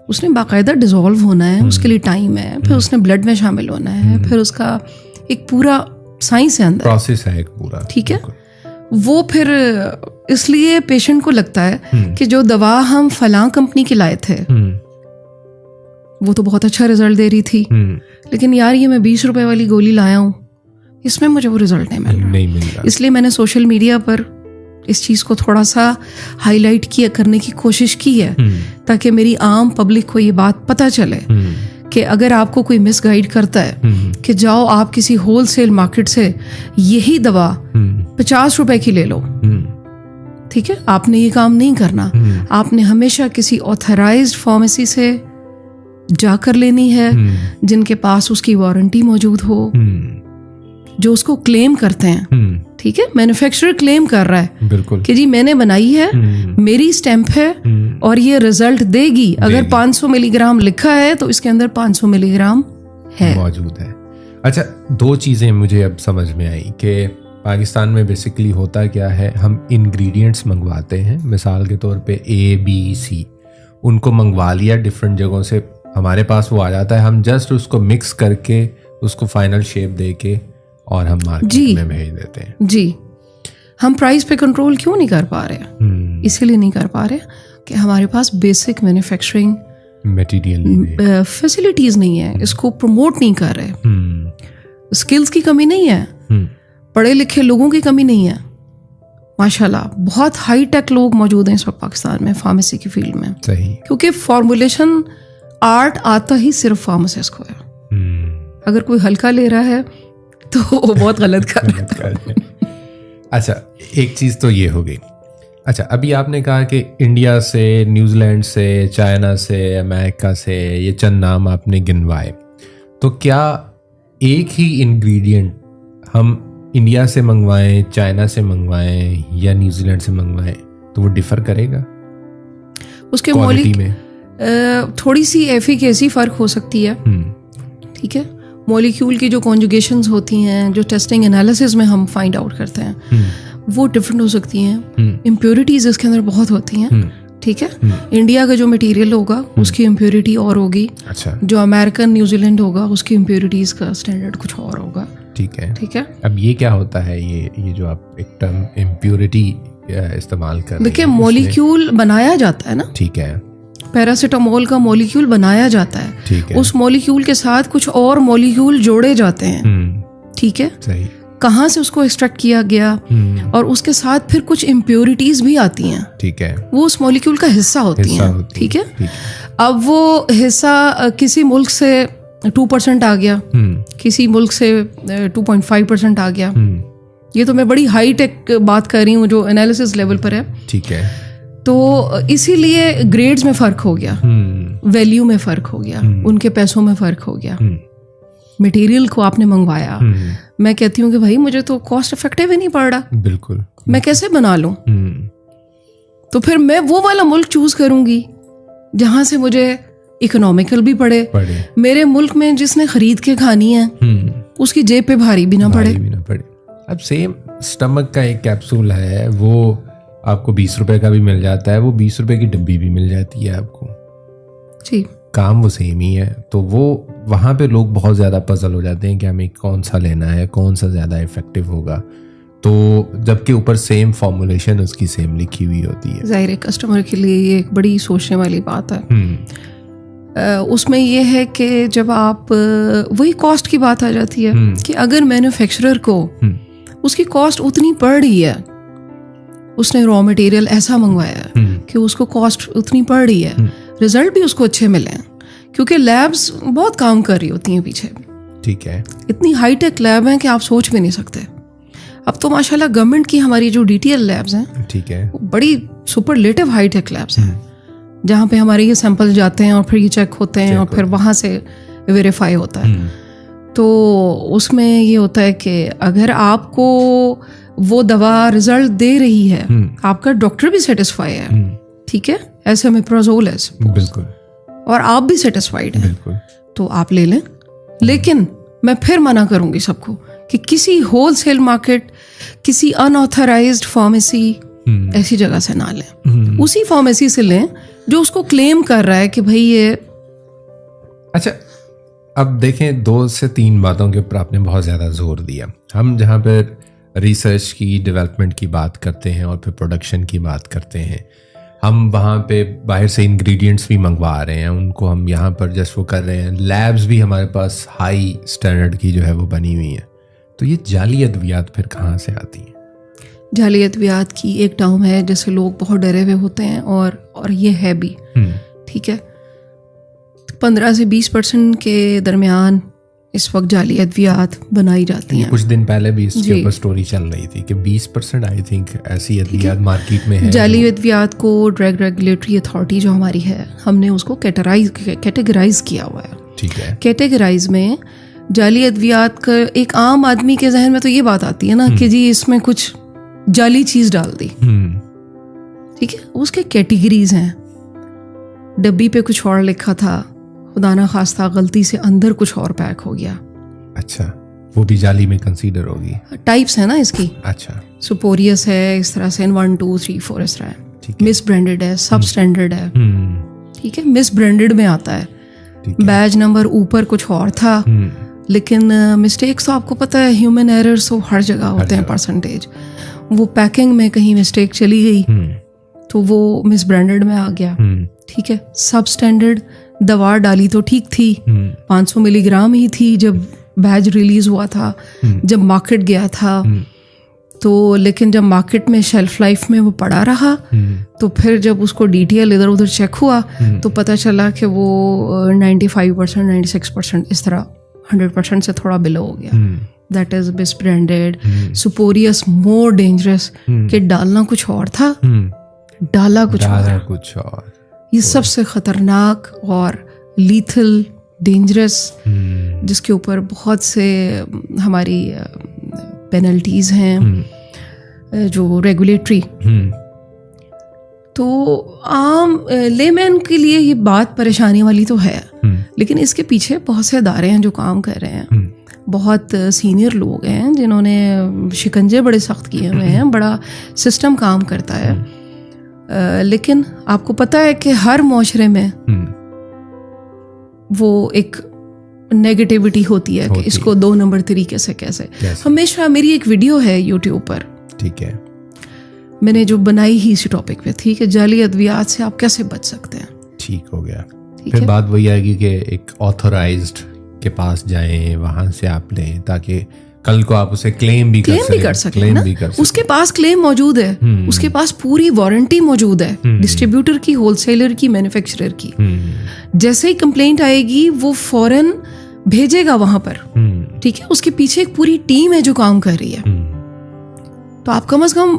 उसने बाकायदा डिसॉल्व होना है, उसके लिए टाइम है, फिर उसने ब्लड में शामिल होना है, फिर उसका एक पूरा साइंस है, अंदर प्रोसेस है एक पूरा। ठीक है, वो फिर इसलिए पेशेंट को लगता है कि जो दवा हम फलां कंपनी की लाए थे वो तो बहुत अच्छा रिजल्ट दे रही थी, लेकिन यार ये मैं 20 रुपए वाली गोली लाया हूँ, इसमें मुझे वो रिजल्ट नहीं मिल रहा। इसलिए मैंने सोशल मीडिया पर इस चीज़ को थोड़ा सा हाईलाइट किया करने की कोशिश की है, ताकि मेरी आम पब्लिक को ये बात पता चले कि अगर आपको कोई मिसगाइड करता है कि जाओ आप किसी होलसेल मार्केट से यही दवा 50 रुपए की ले लो, ठीक है, आपने ये काम नहीं करना। आपने हमेशा किसी ऑथराइज्ड फार्मेसी से जाकर लेनी है, जिनके पास उसकी वारंटी मौजूद हो, जो उसको क्लेम करते हैं। ठीक है, मैन्युफैक्चरर क्लेम कर रहा है बिल्कुल कि जी मैंने बनाई है, मेरी स्टैंप है और ये रिजल्ट देगी। अगर 500 मिलीग्राम लिखा है तो इसके अंदर 500 मिलीग्राम है, मौजूद है। अच्छा, दो चीज़ें मुझे अब समझ में आई कि पाकिस्तान में बेसिकली होता क्या है, हम इंग्रेडिएंट्स मंगवाते हैं, मिसाल के तौर पे A, B, C, उनको मंगवा लिया डिफरेंट जगहों से, हमारे पास वो आ जाता है, हम जस्ट उसको मिक्स करके उसको फाइनल शेप दे के और हम मार्केट में भेज देते हैं। जी, हम प्राइस पे कंट्रोल क्यों नहीं कर पा रहे? इसीलिए नहीं कर पा रहे कि हमारे पास बेसिक मैन्युफैक्चरिंग मटेरियल फैसिलिटीज नहीं है, इसको प्रमोट नहीं कर रहे। स्किल्स की कमी नहीं है, पढ़े लिखे लोगों की कमी नहीं है, माशाल्लाह बहुत हाई टेक लोग मौजूद हैं इस वक्त पाकिस्तान में फार्मेसी की फील्ड में। सही, क्योंकि फॉर्मुलेशन आर्ट आता ही सिर्फ फार्मासिस्ट को है। अगर कोई हल्का ले रहा है तो वो बहुत गलत कर रहा है। अच्छा, एक चीज़ तो ये हो गई। अच्छा, अभी आपने कहा कि इंडिया से, न्यूजीलैंड से, चाइना से, अमेरिका से, ये चंद नाम आपने गिनवाए, तो क्या एक ही इंग्रेडिएंट हम इंडिया से मंगवाएं, चाइना से मंगवाएं या न्यूजीलैंड से मंगवाएं तो वो डिफर करेगा उसके मौलिक में? थोड़ी सी एफिकेसी फ़र्क हो सकती है। ठीक है, मॉलिक्यूल की जो कॉन्जुगेशंस होती हैं, जो टेस्टिंग एनालिसिस में हम फाइंड आउट करते हैं, वो डिफरेंट हो सकती हैं। इम्प्योरिटीज इसके अंदर बहुत होती हैं। ठीक है, इंडिया का जो मटेरियल होगा उसकी इम्प्योरिटी और होगी। अच्छा, जो अमेरिकन, न्यूजीलैंड होगा उसकी इम्प्योरिटीज का स्टैंडर्ड कुछ और होगा। ठीक है, ठीक है। अब ये क्या होता है, ये जो आप एक टर्म इम्प्योरिटी इस्तेमाल कर रहे हैं? देखिए, मॉलिक्यूल बनाया जाता है ना। ठीक है, पैरासीटामोल का मॉलिक्यूल बनाया जाता है, ठीक है, उस मॉलिक्यूल के साथ कुछ और मॉलिक्यूल जोड़े जाते हैं। ठीक है, सही, कहाँ से उसको एक्सट्रैक्ट किया गया, और उसके साथ फिर कुछ इम्प्योरिटीज भी आती हैं। ठीक है, वो उस मॉलिक्यूल का हिस्सा होती हैं। ठीक है, अब वो हिस्सा किसी मुल्क से 2% आ गया, किसी मुल्क से 2.5% आ गया। ये तो मैं बड़ी हाई टेक बात कर रही हूँ जो एनालिसिस लेवल पर है। ठीक है, तो इसीलिए ग्रेड्स में फ़र्क हो गया, वैल्यू में फ़र्क हो गया, उनके पैसों में फ़र्क हो गया। मटेरियल को आपने मंगवाया, मैं कहती हूँ कि भाई मुझे तो कॉस्ट इफेक्टिव ही नहीं पड़ रहा, बिल्कुल, मैं कैसे बना लूँ? तो फिर मैं वो वाला मुल्क चूज करूंगी जहां से मुझे इकोनॉमिकल भी पड़े, मेरे मुल्क में जिसने खरीद के खानी है उसकी जेब पे भारी भी ना पड़े। अब सेम स्टमक का एक कैप्सूल है, वो आपको 20 रुपए का भी मिल जाता है, वो 20 रुपए की डब्बी भी मिल जाती है आपको जी, काम वो सेम ही है। तो वो वहाँ पे लोग बहुत ज़्यादा पजल हो जाते हैं कि हमें कौन सा लेना है, कौन सा ज़्यादा इफेक्टिव होगा, तो जबकि ऊपर सेम फॉर्मुलेशन उसकी सेम लिखी हुई होती है। जाहिर है कस्टमर के लिए ये एक बड़ी सोचने वाली बात है। उसमें ये है कि जब आप वही कॉस्ट की बात आ जाती है कि अगर मैन्युफैक्चरर को उसकी कॉस्ट उतनी पड़ रही है, उसने रॉ मटेरियल ऐसा मंगवाया है कि उसको कॉस्ट उतनी पड़ रही है, रिजल्ट भी उसको अच्छे मिले हैं, क्योंकि लैब्स बहुत काम कर रही होती हैं पीछे। ठीक है, इतनी हाईटेक लैब हैं कि आप सोच भी नहीं सकते। अब तो माशाल्लाह गवर्नमेंट की हमारी जो DTL लैब्स हैं, ठीक है, बड़ी सुपरलेटिव हाईटेक लैब्स हैं, जहाँ पे हमारे ये सैंपल जाते हैं और फिर ये चेक होते हैं और फिर वहाँ से वेरीफाई होता है। तो उसमें ये होता है कि अगर आपको वो दवा रिजल्ट दे रही है, आपका डॉक्टर भी सेटिस्फाई है, ठीक है, ऐसे में प्रोजोल है बिल्कुल, और आप भी सेटिस्फाइड हैं, बिल्कुल, तो आप ले लें। लेकिन मैं फिर मना करूंगी सबको कि किसी होलसेल मार्केट, किसी अनऑथराइज्ड फार्मेसी ऐसी जगह से ना लें, उसी फार्मेसी से लें जो उसको क्लेम कर रहा है कि भाई ये। अच्छा, अब देखें 2 से 3 बातों के ऊपर आपने बहुत ज़्यादा जोर दिया। हम जहाँ पर रिसर्च की, डेवलपमेंट की बात करते हैं और फिर प्रोडक्शन की बात करते हैं, हम वहाँ पे बाहर से इंग्रेडिएंट्स भी मंगवा रहे हैं, उनको हम यहाँ पर जस्ट वो कर रहे हैं। लैब्स भी हमारे पास हाई स्टैंडर्ड की जो है वो बनी हुई है। तो ये जाली अद्वियात फिर कहाँ से आती हैं? जाली अद्वियात की एक टर्म है जिससे लोग बहुत डरे हुए होते हैं, और ये है भी, ठीक है। 15 से 20% के दरमियान इस वक्त जाली अद्वियात बनाई जाती हैं। कुछ दिन पहले भी इसके ऊपर स्टोरी चल रही थी कि 20% आई थिंक ऐसी अद्वियात मार्केट में है। जाली अद्वियात को ड्रग रेगुलेटरी अथॉरिटी जो हमारी है, हमने उसको कैटेगराइज किया हुआ है। ठीक है। कैटेगराइज में जाली अद्वियात का एक आम आदमी के जहन में तो ये बात आती है ना कि जी इसमें कुछ जाली चीज डाल दी, ठीक है। उसके कैटेगरीज हैं। डब्बी पे कुछ और लिखा था, खुदा ना खास्ता गलती से अंदर कुछ और पैक हो गया। अच्छा, वो भी जाली में कंसीडर होगी। टाइप्स है ना इसकी। अच्छा, सुपोरियस है, इस तरह से 1 2 3 4 इस तरह है। मिस ब्रांडेड है, सब स्टैंडर्ड है, ठीक है। मिस ब्रांडेड में आता है, बैज नंबर ऊपर कुछ और था, लेकिन मिस्टेक्स तो आपको पता है, ह्यूमन एरर्स तो हर जगह होते हैं परसेंटेज। वो पैकिंग में कहीं मिस्टेक चली गई तो वो मिस ब्रांडेड में आ गया, ठीक है। सब स्टैंडर्ड दवा डाली तो ठीक थी, 500 मिलीग्राम ही थी जब बैच रिलीज हुआ था, जब मार्केट गया था तो, लेकिन जब मार्केट में शेल्फ लाइफ में वो पड़ा रहा तो फिर जब उसको डिटेल इधर उधर चेक हुआ तो पता चला कि वो 95% 96% इस तरह 100% से थोड़ा बिलो हो गया। That is misbranded. Spurious more dangerous कि डालना कुछ और था, डाला कुछ और। ये सबसे खतरनाक और लीथल डेंजरस, जिसके ऊपर बहुत से हमारी पेनल्टीज हैं जो रेगुलेटरी। तो आम लेमैन के लिए ये बात परेशानी वाली तो है, लेकिन इसके पीछे बहुत से अदारे हैं जो काम कर रहे हैं। बहुत सीनियर लोग हैं जिन्होंने शिकंजे बड़े सख्त किए हुए हैं, बड़ा सिस्टम काम करता है। लेकिन आपको पता है कि हर माशरे में वो एक नेगेटिविटी होती है कि इसको 2 नंबर तरीके से कैसे। हमेशा मेरी एक वीडियो है यूट्यूब पर, ठीक है, मैंने जो बनाई ही इसी टॉपिक पे थी कि जाली अद्वियात से आप कैसे बच सकते हैं। ठीक हो गया। फिर बात वही आएगी कि एक ऑथराइज्ड के पास जाएं, वहां से आप लें, ताकि कल को आप उसे क्लेम भी कर सकें। उसके पास क्लेम मौजूद है, उसके पास पूरी वारंटी मौजूद है, डिस्ट्रीब्यूटर की, होलसेलर की, मैन्युफैक्चरर की। जैसे ही कंप्लेंट आएगी वो फौरन भेजेगा वहां पर, ठीक है। उसके पीछे एक पूरी टीम है जो काम कर रही है। तो आप कम से कम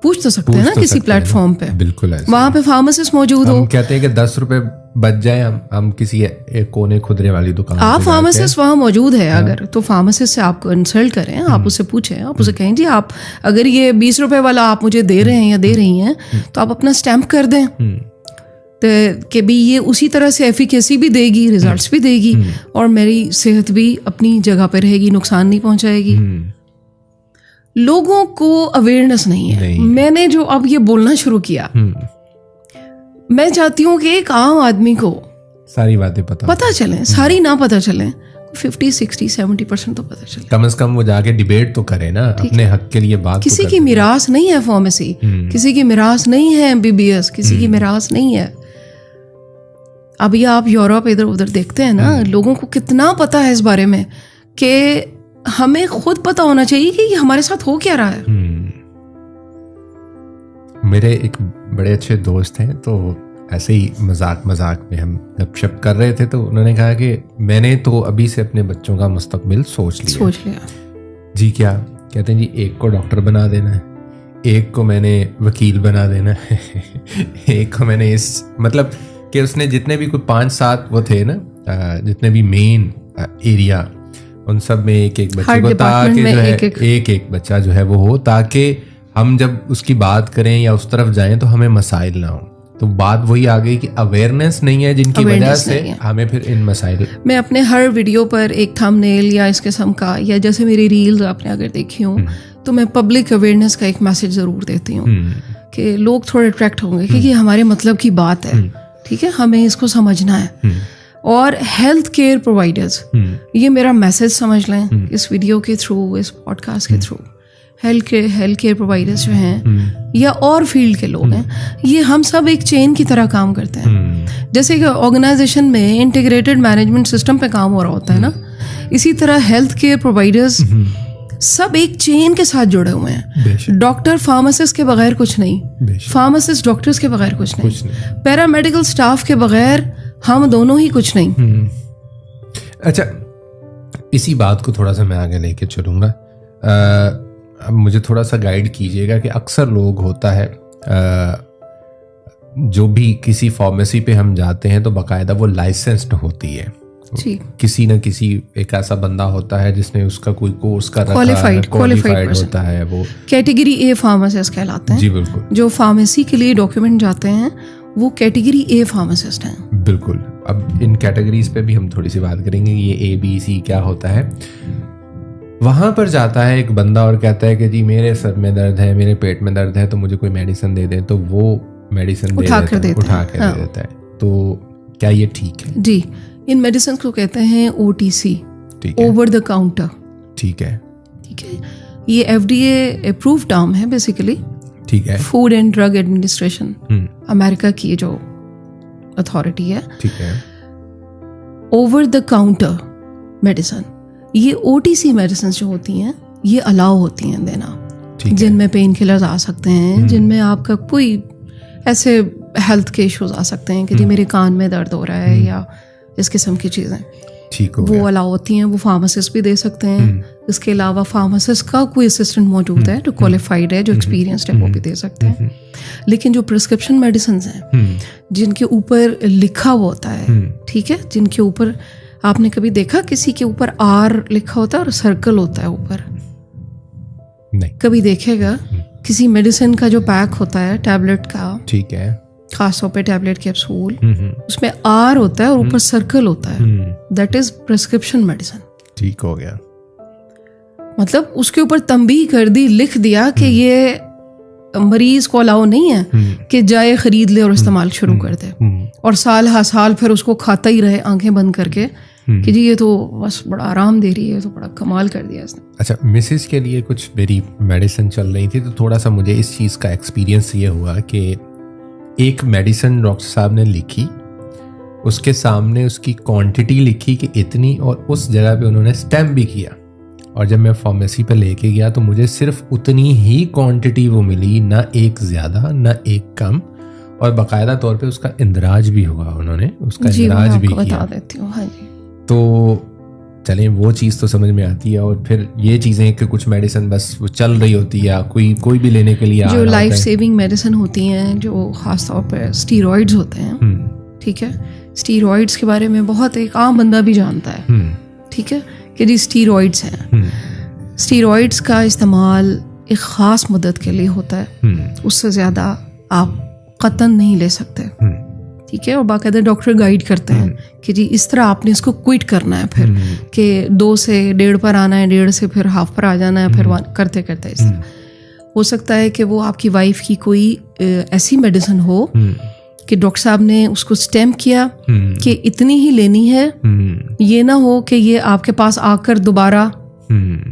पूछ तो सकते हैं ना किसी प्लेटफॉर्म पे। बिल्कुल, वहां पे फार्मासिस्ट मौजूद हो। कहते हैं कि 10 रुपए बच जाए, हम किसी एक कोने खुदरे वाली दुकान, आप फार्मासिस्ट वहाँ मौजूद है अगर, तो फार्मासिस्ट से आप कंसल्ट करें, आप उससे पूछें, आप उसे कहें जी आप अगर ये 20 रुपए वाला आप मुझे दे रहे हैं या दे रही हैं तो आप अपना स्टैंप कर दें कि भी ये उसी तरह से एफिकेसी भी देगी, रिजल्ट्स भी देगी और मेरी सेहत भी अपनी जगह पर रहेगी, नुकसान नहीं पहुंचाएगी। लोगों को अवेयरनेस नहीं है। मैंने जो अब ये बोलना शुरू किया, मैं चाहती हूँ कि एक आम आदमी को सारी बातें पता चलें, सारी ना पता चलें, 50 60 70% तो पता चले। कम से कम वो जाके डिबेट तो करे ना, अपने हक के लिए बात। किसी की मिरास नहीं है फार्मेसी, किसी की मिरास नहीं है MBBS, किसी की मिरास नहीं है। अभी आप यूरोप इधर उधर देखते हैं ना, लोगों को कितना पता है इस बारे में कि हमें खुद पता होना चाहिए कि हमारे साथ हो क्या रहा है। मेरे एक बड़े अच्छे दोस्त हैं, तो ऐसे ही मजाक में हम गपशप कर रहे थे, तो उन्होंने कहा कि मैंने तो अभी से अपने बच्चों का मुस्तकबिल सोच लिया। जी क्या कहते हैं जी, एक को डॉक्टर बना देना है, एक को मैंने वकील बना देना है, एक को मैंने इस मतलब कि उसने जितने भी कोई 5-7 वो थे ना, जितने भी मेन एरिया, उन सब में एक बच्चे को, ताकि जो है एक बच्चा जो है वो हो, ताकि हम जब उसकी बात करें या उस तरफ जाएं तो हमें मसाइल ना हो। तो बात वही आ गई कि अवेयरनेस नहीं है, जिनकी वजह से हमें फिर इन मसाइल। मैं अपने हर वीडियो पर एक थंबनेल या इस किस्म का, या जैसे मेरी रील्स आपने अगर देखी हो, तो मैं पब्लिक अवेयरनेस का एक मैसेज जरूर देती हूँ कि लोग थोड़े अट्रैक्ट होंगे कि ये हमारे मतलब की बात है, ठीक है, हमें इसको समझना है। और हेल्थ केयर प्रोवाइडर्स, ये मेरा मैसेज समझ लें इस वीडियो के थ्रू, इस पॉडकास्ट के थ्रू। हेल्थ केयर प्रोवाइडर्स जो हैं या और फील्ड के लोग हैं, ये हम सब एक चेन की तरह काम करते हैं। जैसे कि ऑर्गेनाइजेशन में इंटीग्रेटेड मैनेजमेंट सिस्टम पे काम हो रहा होता है ना, इसी तरह हेल्थ केयर प्रोवाइडर्स सब एक चेन के साथ जुड़े हुए हैं। डॉक्टर फार्मासिस्ट के बगैर कुछ नहीं, फार्मासिस्ट डॉक्टर्स के बगैर कुछ नहीं, पैरामेडिकल स्टाफ के बगैर हम दोनों ही कुछ नहीं। अच्छा, इसी बात को थोड़ा सा मैं आगे लेके चलूँगा। अब मुझे थोड़ा सा गाइड कीजिएगा कि अक्सर लोग होता है जो भी किसी फार्मेसी पे हम जाते हैं तो बाकायदा वो लाइसेंस्ड होती है जी। किसी न किसी एक ऐसा बंदा होता है जिसने उसका कोई कोर्स कर रखा है, क्वालिफाइड होता है, वो कैटेगरी ए फार्मासिस्ट कहलाते हैं। जी बिल्कुल। जो फार्मेसी के लिए डॉक्यूमेंट जाते हैं वो कैटेगरी ए फार्मासिस्ट हैं। बिल्कुल। अब इन कैटेगरीज पे भी हम थोड़ी सी बात करेंगे, ये ए बी सी क्या होता है। वहां पर जाता है एक बंदा और कहता है कि जी मेरे सर में दर्द है, मेरे पेट में दर्द है, तो मुझे कोई मेडिसिन दे दे, तो वो मेडिसिन उठा के दे देता है। तो क्या ये ठीक है? जी, इन मेडिसिन को कहते हैं OTC, ओवर द काउंटर। ठीक है। ये FDA अप्रूव्ड टर्म है बेसिकली। ठीक है। Food and drug administration, America की जो अथॉरिटी है। ठीक है। ओवर द काउंटर मेडिसिन, ये OTC मेडिसिन जो होती हैं ये अलाउ होती हैं देना, जिनमें पेन किलर्स आ सकते हैं, जिनमें आपका कोई ऐसे हेल्थ के इश्यूज आ सकते हैं कि जी मेरे कान में दर्द हो रहा है या इस किस्म की चीज़ें, ठीक हो वो अलाउ होती हैं। वो फार्मासिस्ट भी दे सकते हैं। इसके अलावा फार्मासिस्ट का कोई असिस्टेंट मौजूद है जो क्वालिफाइड है, जो एक्सपीरियंस्ड है, वो भी दे सकते हैं। लेकिन जो प्रिस्क्रिप्शन मेडिसिन हैं जिनके ऊपर लिखा हुआ होता है, ठीक है, जिनके ऊपर आपने कभी देखा किसी के ऊपर R लिखा होता है और सर्कल होता है ऊपर? नहीं। कभी देखेगा किसी मेडिसिन का जो पैक होता है टैबलेट का, ठीक है, खासतौर पे टैबलेट कैप्सूल, उसमें R होता है और ऊपर सर्कल होता है, दैट इज प्रिस्क्रिप्शन मेडिसिन। ठीक हो गया। मतलब उसके ऊपर तंबीह कर दी, लिख दिया कि ये मरीज को अलाउ नहीं है कि जाए खरीद ले और इस्तेमाल शुरू कर दे और साल हा साल फिर उसको खाता ही रहे आंखें बंद करके कि जी ये तो बस बड़ा आराम दे रही है, तो बड़ा कमाल कर दिया इसने। अच्छा, मिसेस के लिए कुछ मेरी मेडिसिन चल रही थी, तो थोड़ा सा मुझे इस चीज़ का एक्सपीरियंस ये हुआ कि एक मेडिसिन डॉक्टर साहब ने लिखी, उसके सामने उसकी क्वांटिटी लिखी कि इतनी, और उस जगह पे उन्होंने स्टैम्प भी किया। और जब मैं फार्मेसी पे लेके गया तो मुझे सिर्फ उतनी ही क्वांटिटी वो मिली, ना एक ज़्यादा ना एक कम, और बाकायदा तौर पे उसका इंदराज भी हुआ, उन्होंने उसका इंदराज भी किया। बता देती हूँ। हाँ जी। तो चलें, वो चीज़ तो समझ में आती है। और फिर ये चीज़ें कि कुछ मेडिसिन बस वो चल रही होती है, कोई भी लेने के लिए जो लाइफ सेविंग मेडिसिन होती हैं, जो ख़ास तौर पर स्टीरॉइड्स होते हैं, ठीक है, स्टीरॉइड्स के बारे में बहुत एक आम बंदा भी जानता है, ठीक है, कि जी स्टीरॉइड्स हैं। स्टीरॉइड्स का इस्तेमाल एक ख़ास मदद के लिए होता है, उससे ज़्यादा आप कतन नहीं ले सकते, ठीक है। और बाकायदा डॉक्टर गाइड करते हैं कि जी इस तरह आपने इसको क्विट करना है, फिर कि 2 से 1.5 पर आना है, 1.5 से फिर हाफ पर आ जाना है, फिर करते करते इस तरह। हो सकता है कि वो आपकी वाइफ की कोई ऐसी मेडिसिन हो कि डॉक्टर साहब ने उसको स्टैम्प किया कि इतनी ही लेनी है, ये ना हो कि ये आपके पास आकर दोबारा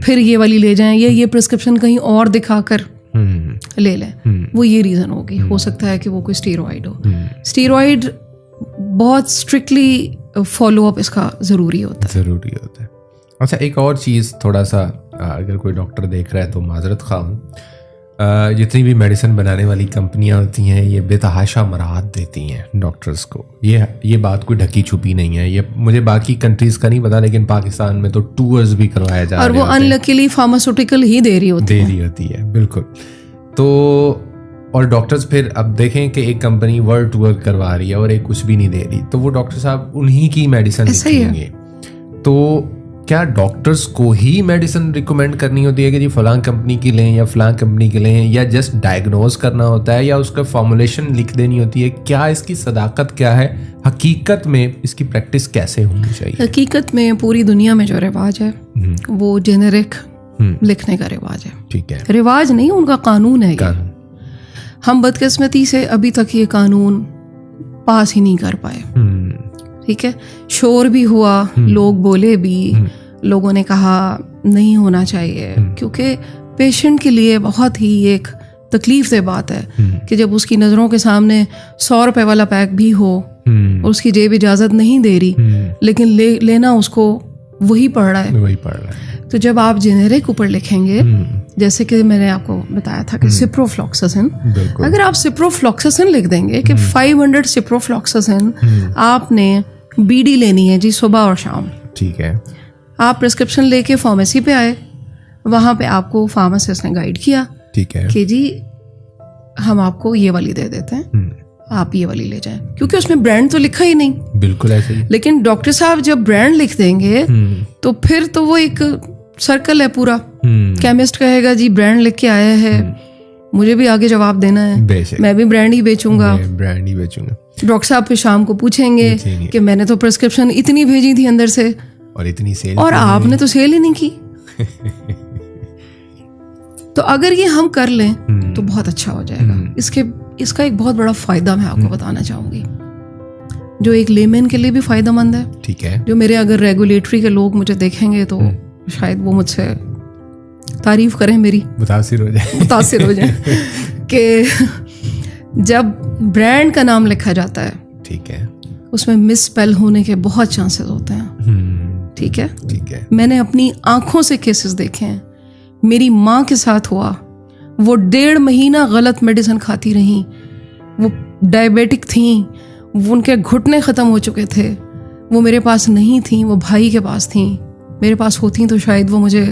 फिर ये वाली ले जाएं, ये प्रिस्क्रिप्शन कहीं और दिखाकर ले लें। वो ये रीज़न होगी। हो सकता है कि वो कोई स्टीरॉइड हो। स्टीरॉइड बहुत स्ट्रिक्टली फॉलो अप इसका ज़रूरी होता है। अच्छा, एक और चीज़, थोड़ा सा अगर कोई डॉक्टर देख रहा है तो माजरत ख़्वाह हूँ, जितनी भी मेडिसिन बनाने वाली कंपनियां होती हैं ये बेतहाशा मराहत देती हैं डॉक्टर्स को। ये बात कोई ढकी छुपी नहीं है। ये मुझे बाकी कंट्रीज़ का नहीं पता, लेकिन पाकिस्तान में तो टूर्स भी करवाए जा रहे हैं, और वो अनलकीली फार्मास्यूटिकल ही दे रही होती है। बिल्कुल। तो और डॉक्टर्स फिर अब देखें कि एक कंपनी वर्ल्ड टूर करवा रही है और एक कुछ भी नहीं दे रही, तो वो डॉक्टर साहब उन्हीं की मेडिसिन लिखेंगे। तो क्या डॉक्टर्स को ही मेडिसिन रिकमेंड करनी होती है कि जी फलां कंपनी की लें या फलां कंपनी की लें, या जस्ट डायग्नोज करना होता है, या उसका फॉर्मुलेशन लिख देनी होती है? क्या इसकी सदाकत क्या है? हकीकत में इसकी प्रैक्टिस कैसे होनी चाहिए? हकीकत में पूरी दुनिया में जो रिवाज है वो जेनेरिक लिखने का रिवाज है। ठीक है। रिवाज नहीं, उनका कानून है। हम बदकिस्मती से अभी तक ये कानून पास ही नहीं कर पाए, ठीक है। शोर भी हुआ, लोग बोले भी, लोगों ने कहा नहीं होना चाहिए, क्योंकि पेशेंट के लिए बहुत ही एक तकलीफ दे बात है कि जब उसकी नज़रों के सामने 100 रुपए वाला पैक भी हो और उसकी जेब इजाज़त नहीं दे रही, लेकिन लेना उसको वही पड़ रहा है। तो जब आप जेनेरिक ऊपर लिखेंगे, जैसे कि मैंने आपको बताया था कि सिप्रोफ्लॉक्सासिन, अगर आप सिप्रोफ्लॉक्सासिन लिख देंगे कि 500 सिप्रोफ्लॉक्सासिन आपने बीडी लेनी है जी सुबह और शाम, ठीक है। आप प्रिस्क्रिप्शन लेके फार्मेसी पे आए, वहाँ पे आपको फार्मासिस्ट ने गाइड किया, ठीक है, कि जी हम आपको ये वाली दे देते हैं, आप ये वाली ले जाएं, क्योंकि उसमें ब्रांड तो लिखा ही नहीं। बिल्कुल ऐसे ही। लेकिन डॉक्टर साहब जब ब्रांड लिख देंगे तो फिर तो वो एक सर्कल है पूरा। केमिस्ट कहेगा जी ब्रांड लिख के आया है, मुझे भी आगे जवाब देना है, मैं भी ब्रांड ही बेचूंगा। डॉक्टर साहब फिर शाम को पूछेंगे कि मैंने तो प्रिस्क्रिप्शन इतनी भेजी थी अंदर से और इतनी सेल, और आपने तो सेल ही नहीं की। तो अगर ये हम कर लें तो बहुत अच्छा हो जाएगा। इसका एक बहुत बड़ा फायदा मैं आपको बताना चाहूंगी, जो एक लेमैन के लिए भी फायदेमंद है। ठीक है। जो मेरे अगर रेगुलेटरी के लोग मुझे देखेंगे तो शायद वो मुझसे तारीफ करें मेरी, मुतासिर हो जाए कि जब ब्रांड का नाम लिखा जाता है, ठीक है, उसमें मिस स्पेल होने के बहुत चांसेस होते हैं। ठीक है। मैंने अपनी आंखों से केसेस देखे हैं। मेरी माँ के साथ हुआ, वो 1.5 महीना गलत मेडिसिन खाती रही, वो डायबिटिक थी, वो उनके घुटने ख़त्म हो चुके थे, वो मेरे पास नहीं थी, वो भाई के पास थी। मेरे पास होती तो शायद वो मुझे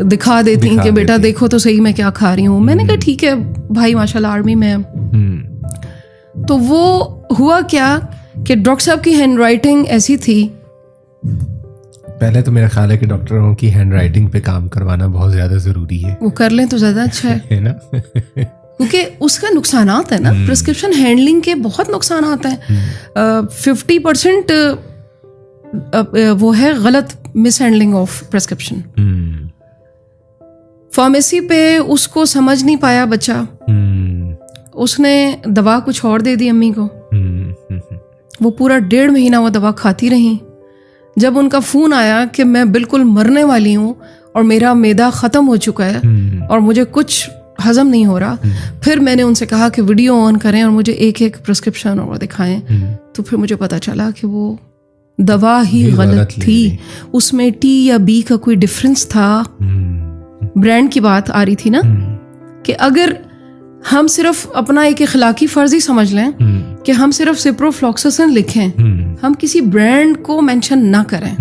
दिखा देती कि बेटा देखो तो सही मैं क्या खा रही हूँ। मैंने कहा ठीक है, भाई माशाल्लाह आर्मी में है। तो वो हुआ क्या कि डॉक्टर साहब की हैंड राइटिंग ऐसी थी। पहले तो मेरा ख्याल है कि डॉक्टरों की हैंड राइटिंग पे काम करवाना बहुत ज्यादा जरूरी है। वो कर लें तो ज्यादा अच्छा है ना, क्योंकि उसका नुकसानात है ना, प्रिस्क्रिप्शन हैंडलिंग के बहुत नुकसानात हैं। 50% वो है गलत miss handling of prescription. Pharmacy पे उसको समझ नहीं पाया बच्चा, उसने दवा कुछ और दे दी अम्मी को। वो पूरा 1.5 महीना वो दवा खाती रही। जब उनका फोन आया कि मैं बिल्कुल मरने वाली हूँ और मेरा मैदा ख़त्म हो चुका है और मुझे कुछ हजम नहीं हो रहा, फिर मैंने उनसे कहा कि वीडियो ऑन करें और मुझे एक प्रिस्क्रिप्शन और दिखाएं। तो फिर मुझे पता चला कि वो दवा ही गलत थी, उसमें टी या बी का कोई डिफरेंस था। ब्रांड की बात आ रही थी ना, कि अगर हम सिर्फ अपना एक इखलाकी फर्ज ही समझ लें कि हम सिर्फ सिप्रोफ्लॉक्सासिन लिखें, हम किसी ब्रांड को मेंशन ना करें,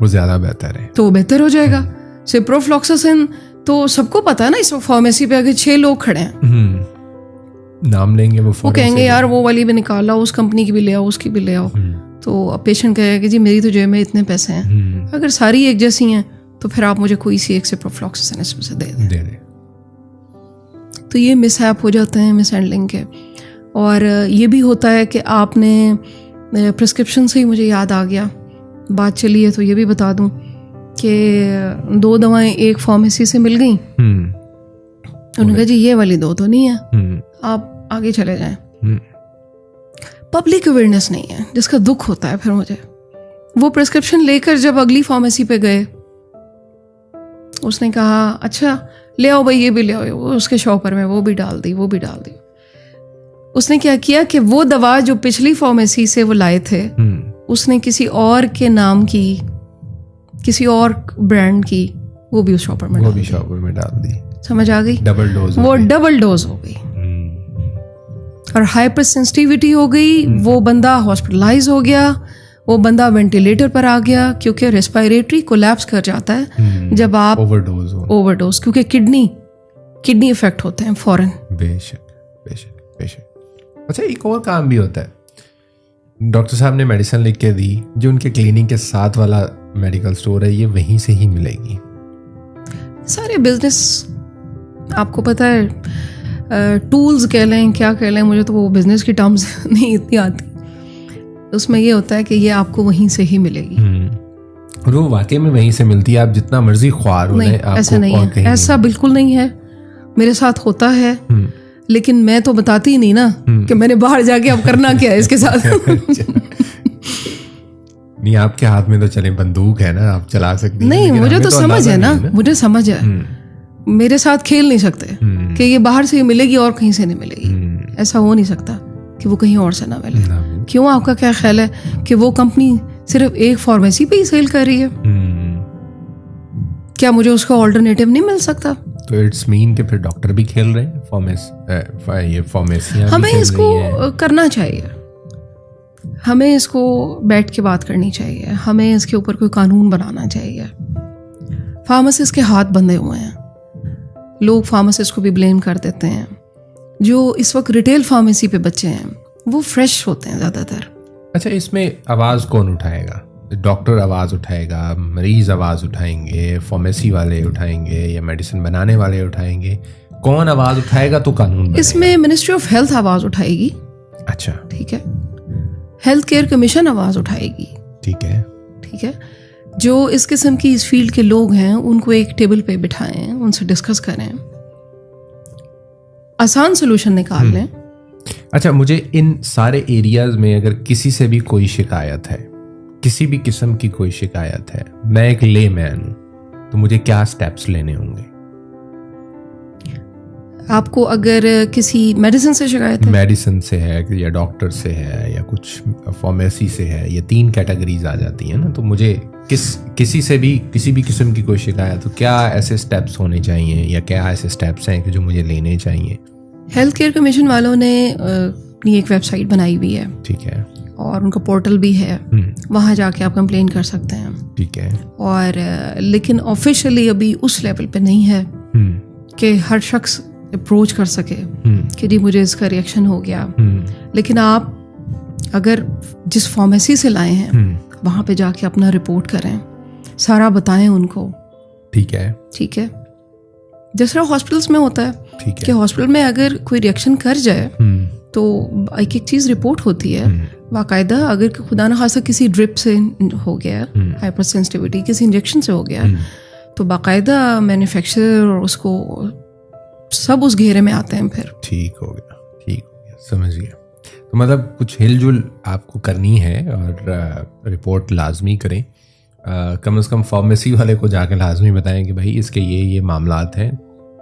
वो ज्यादा बेहतर है, तो बेहतर हो जाएगा। सिप्रोफ्लॉक्सासिन तो सबको पता है ना, इस फार्मेसी पे आगे 6 लोग खड़े हैं, नाम लेंगे, वो कहेंगे यार वो वाली भी निकाल आओ, उस कंपनी की भी ले आओ, उसकी भी ले आओ। तो अब पेशेंट कहेगा कि जी मेरी तो जेब में इतने पैसे हैं, अगर सारी एक जैसी हैं तो फिर आप मुझे कोई सी एक सिप्रोफ्लॉक्सासिन इसमें से दे दें। तो ये मिसहैप हो जाते हैं मिस हैंडलिंग के। और ये भी होता है कि आपने प्रिस्क्रिप्शन से ही मुझे याद आ गया, बात चली है तो ये भी बता दूं कि 2 दवाएं एक फार्मेसी से मिल गई। उन्होंने कहा जी ये वाली 2 तो नहीं है, आप आगे चले जाएं। पब्लिक अवेयरनेस नहीं है, जिसका दुख होता है फिर मुझे। वो प्रिस्क्रिप्शन लेकर जब अगली फार्मेसी पे गए, उसने कहा अच्छा ले आओ भाई, ये भी ले आओ, उसके शॉपर में वो भी डाल दी। उसने क्या किया कि वो दवा जो पिछली फार्मेसी से वो लाए थे, उसने किसी और के नाम की, किसी और ब्रांड की, वो भी उस शॉपर में डाल दी। समझ आ गई? डबल डोज हो गई और हाइपर सेंसिटिविटी हो गई। वो बंदा हॉस्पिटलाइज हो गया, वो बंदा वेंटिलेटर पर आ गया, क्योंकि रेस्पिरेटरी कोलैप्स कर जाता है जब आप ओवरडोज, क्योंकि किडनी इफेक्ट होते हैं फौरन। बेशक। अच्छा, एक और काम भी होता है, डॉक्टर साहब ने मेडिसिन लिख के दी, जो उनके क्लिनिक के साथ वाला मेडिकल स्टोर है, ये वहीं से ही मिलेगी। सारे बिजनेस आपको पता है, टूल्स कह लें, क्या कह लें, मुझे तो वो बिजनेस की टर्म्स नहीं इतनी आती। उसमें ये होता है कि ये आपको वहीं से ही मिलेगी, और वो वाकई में वहीं से मिलती है। आप जितना मर्जी ख्वार हो, ऐसा नहीं है, ऐसा बिल्कुल नहीं है। मेरे साथ होता है, लेकिन मैं तो बताती ही नहीं ना कि मैंने बाहर जाके अब करना क्या है इसके साथ। नहीं, आपके हाथ में तो चले बंदूक है ना, आप चला सकती हैं। नहीं, मुझे तो समझ है ना, मुझे समझ है। मेरे साथ खेल नहीं सकते कि ये बाहर से मिलेगी और कहीं से नहीं मिलेगी। ऐसा हो नहीं सकता कि वो कहीं और से ना मिले। क्यों, आपका क्या ख्याल है कि वो कंपनी सिर्फ एक फार्मेसी पे ही सेल कर रही है? क्या मुझे उसका ऑल्टरनेटिव नहीं मिल सकता? तो इट्स मीन कि फिर डॉक्टर भी खेल रहे हैं, ये फार्मेसियां हमें इसको करना चाहिए। हमें इसको बैठ के बात करनी चाहिए, हमें इसके ऊपर कोई कानून बनाना चाहिए। फार्मासिस्ट के हाथ बंधे हुए हैं, लोग फार्मासिस्ट को भी ब्लेम कर देते हैं। जो इस वक्त रिटेल फार्मेसी पे बच्चे हैं वो फ्रेश होते हैं ज़्यादातर। अच्छा, इसमें आवाज़ कौन उठाएगा? डॉक्टर आवाज़ उठाएगा, मरीज़ आवाज़ उठाएंगे, फार्मेसी वाले उठाएंगे, या मेडिसिन बनाने वाले उठाएंगे? कौन आवाज़ उठाएगा तो कानून बनेगा? इसमें मिनिस्ट्री ऑफ हेल्थ आवाज़ उठाएगी। अच्छा, ठीक है। हेल्थ केयर कमीशन आवाज़ उठाएगी। ठीक है, ठीक है। जो इस किस्म की इस फील्ड के लोग हैं उनको एक टेबल पे बिठाएं, उनसे डिस्कस करें, आसान सोल्यूशन निकाल लें। अच्छा, मुझे इन सारे एरियाज में अगर किसी से भी कोई शिकायत है, किसी भी किस्म की कोई शिकायत है, मैं एक लेमैन हूं, तो मुझे क्या स्टेप्स लेने होंगे? आपको अगर किसी मेडिसिन से शिकायत है, मेडिसिन से है या डॉक्टर से है या कुछ फार्मेसी से है, ये 3 कैटेगरीज आ जाती हैं ना, तो मुझे किसी से भी किसी भी किस्म की कोई शिकायत, तो क्या ऐसे स्टेप्स होने चाहिए या क्या ऐसे स्टेप्स हैं कि जो मुझे लेने चाहिए? हेल्थ केयर कमीशन वालों ने अपनी एक वेबसाइट बनाई हुई है। ठीक है। और उनका पोर्टल भी है, वहाँ जाके आप कंप्लेन कर सकते हैं। ठीक है। और लेकिन ऑफिशियली अभी उस लेवल पे नहीं है कि हर शख्स अप्रोच कर सके कि जी मुझे इसका रिएक्शन हो गया। लेकिन आप अगर जिस फार्मेसी से लाए हैं वहाँ पे जाके अपना रिपोर्ट करें, सारा बताएं उनको। ठीक है। ठीक है। जिस तरह हॉस्पिटल्स में होता है, ठीक है, कि हॉस्पिटल में अगर कोई रिएक्शन कर जाए तो एक एक चीज़ रिपोर्ट होती है बाकायदा। अगर खुदा न खासा किसी ड्रिप से हो गया, हाइपर सेंसिटिविटी किसी इंजेक्शन से हो गया, तो बाकायदा मैन्युफैक्चरर और उसको सब उस घेरे में आते हैं फिर। ठीक हो गया, ठीक हो गया, समझ गया। तो मतलब कुछ हिलजुल आपको करनी है और रिपोर्ट लाजमी करें। कम से कम फार्मेसी वाले को जाकर लाजमी बताएं कि भाई इसके ये मामलात हैं,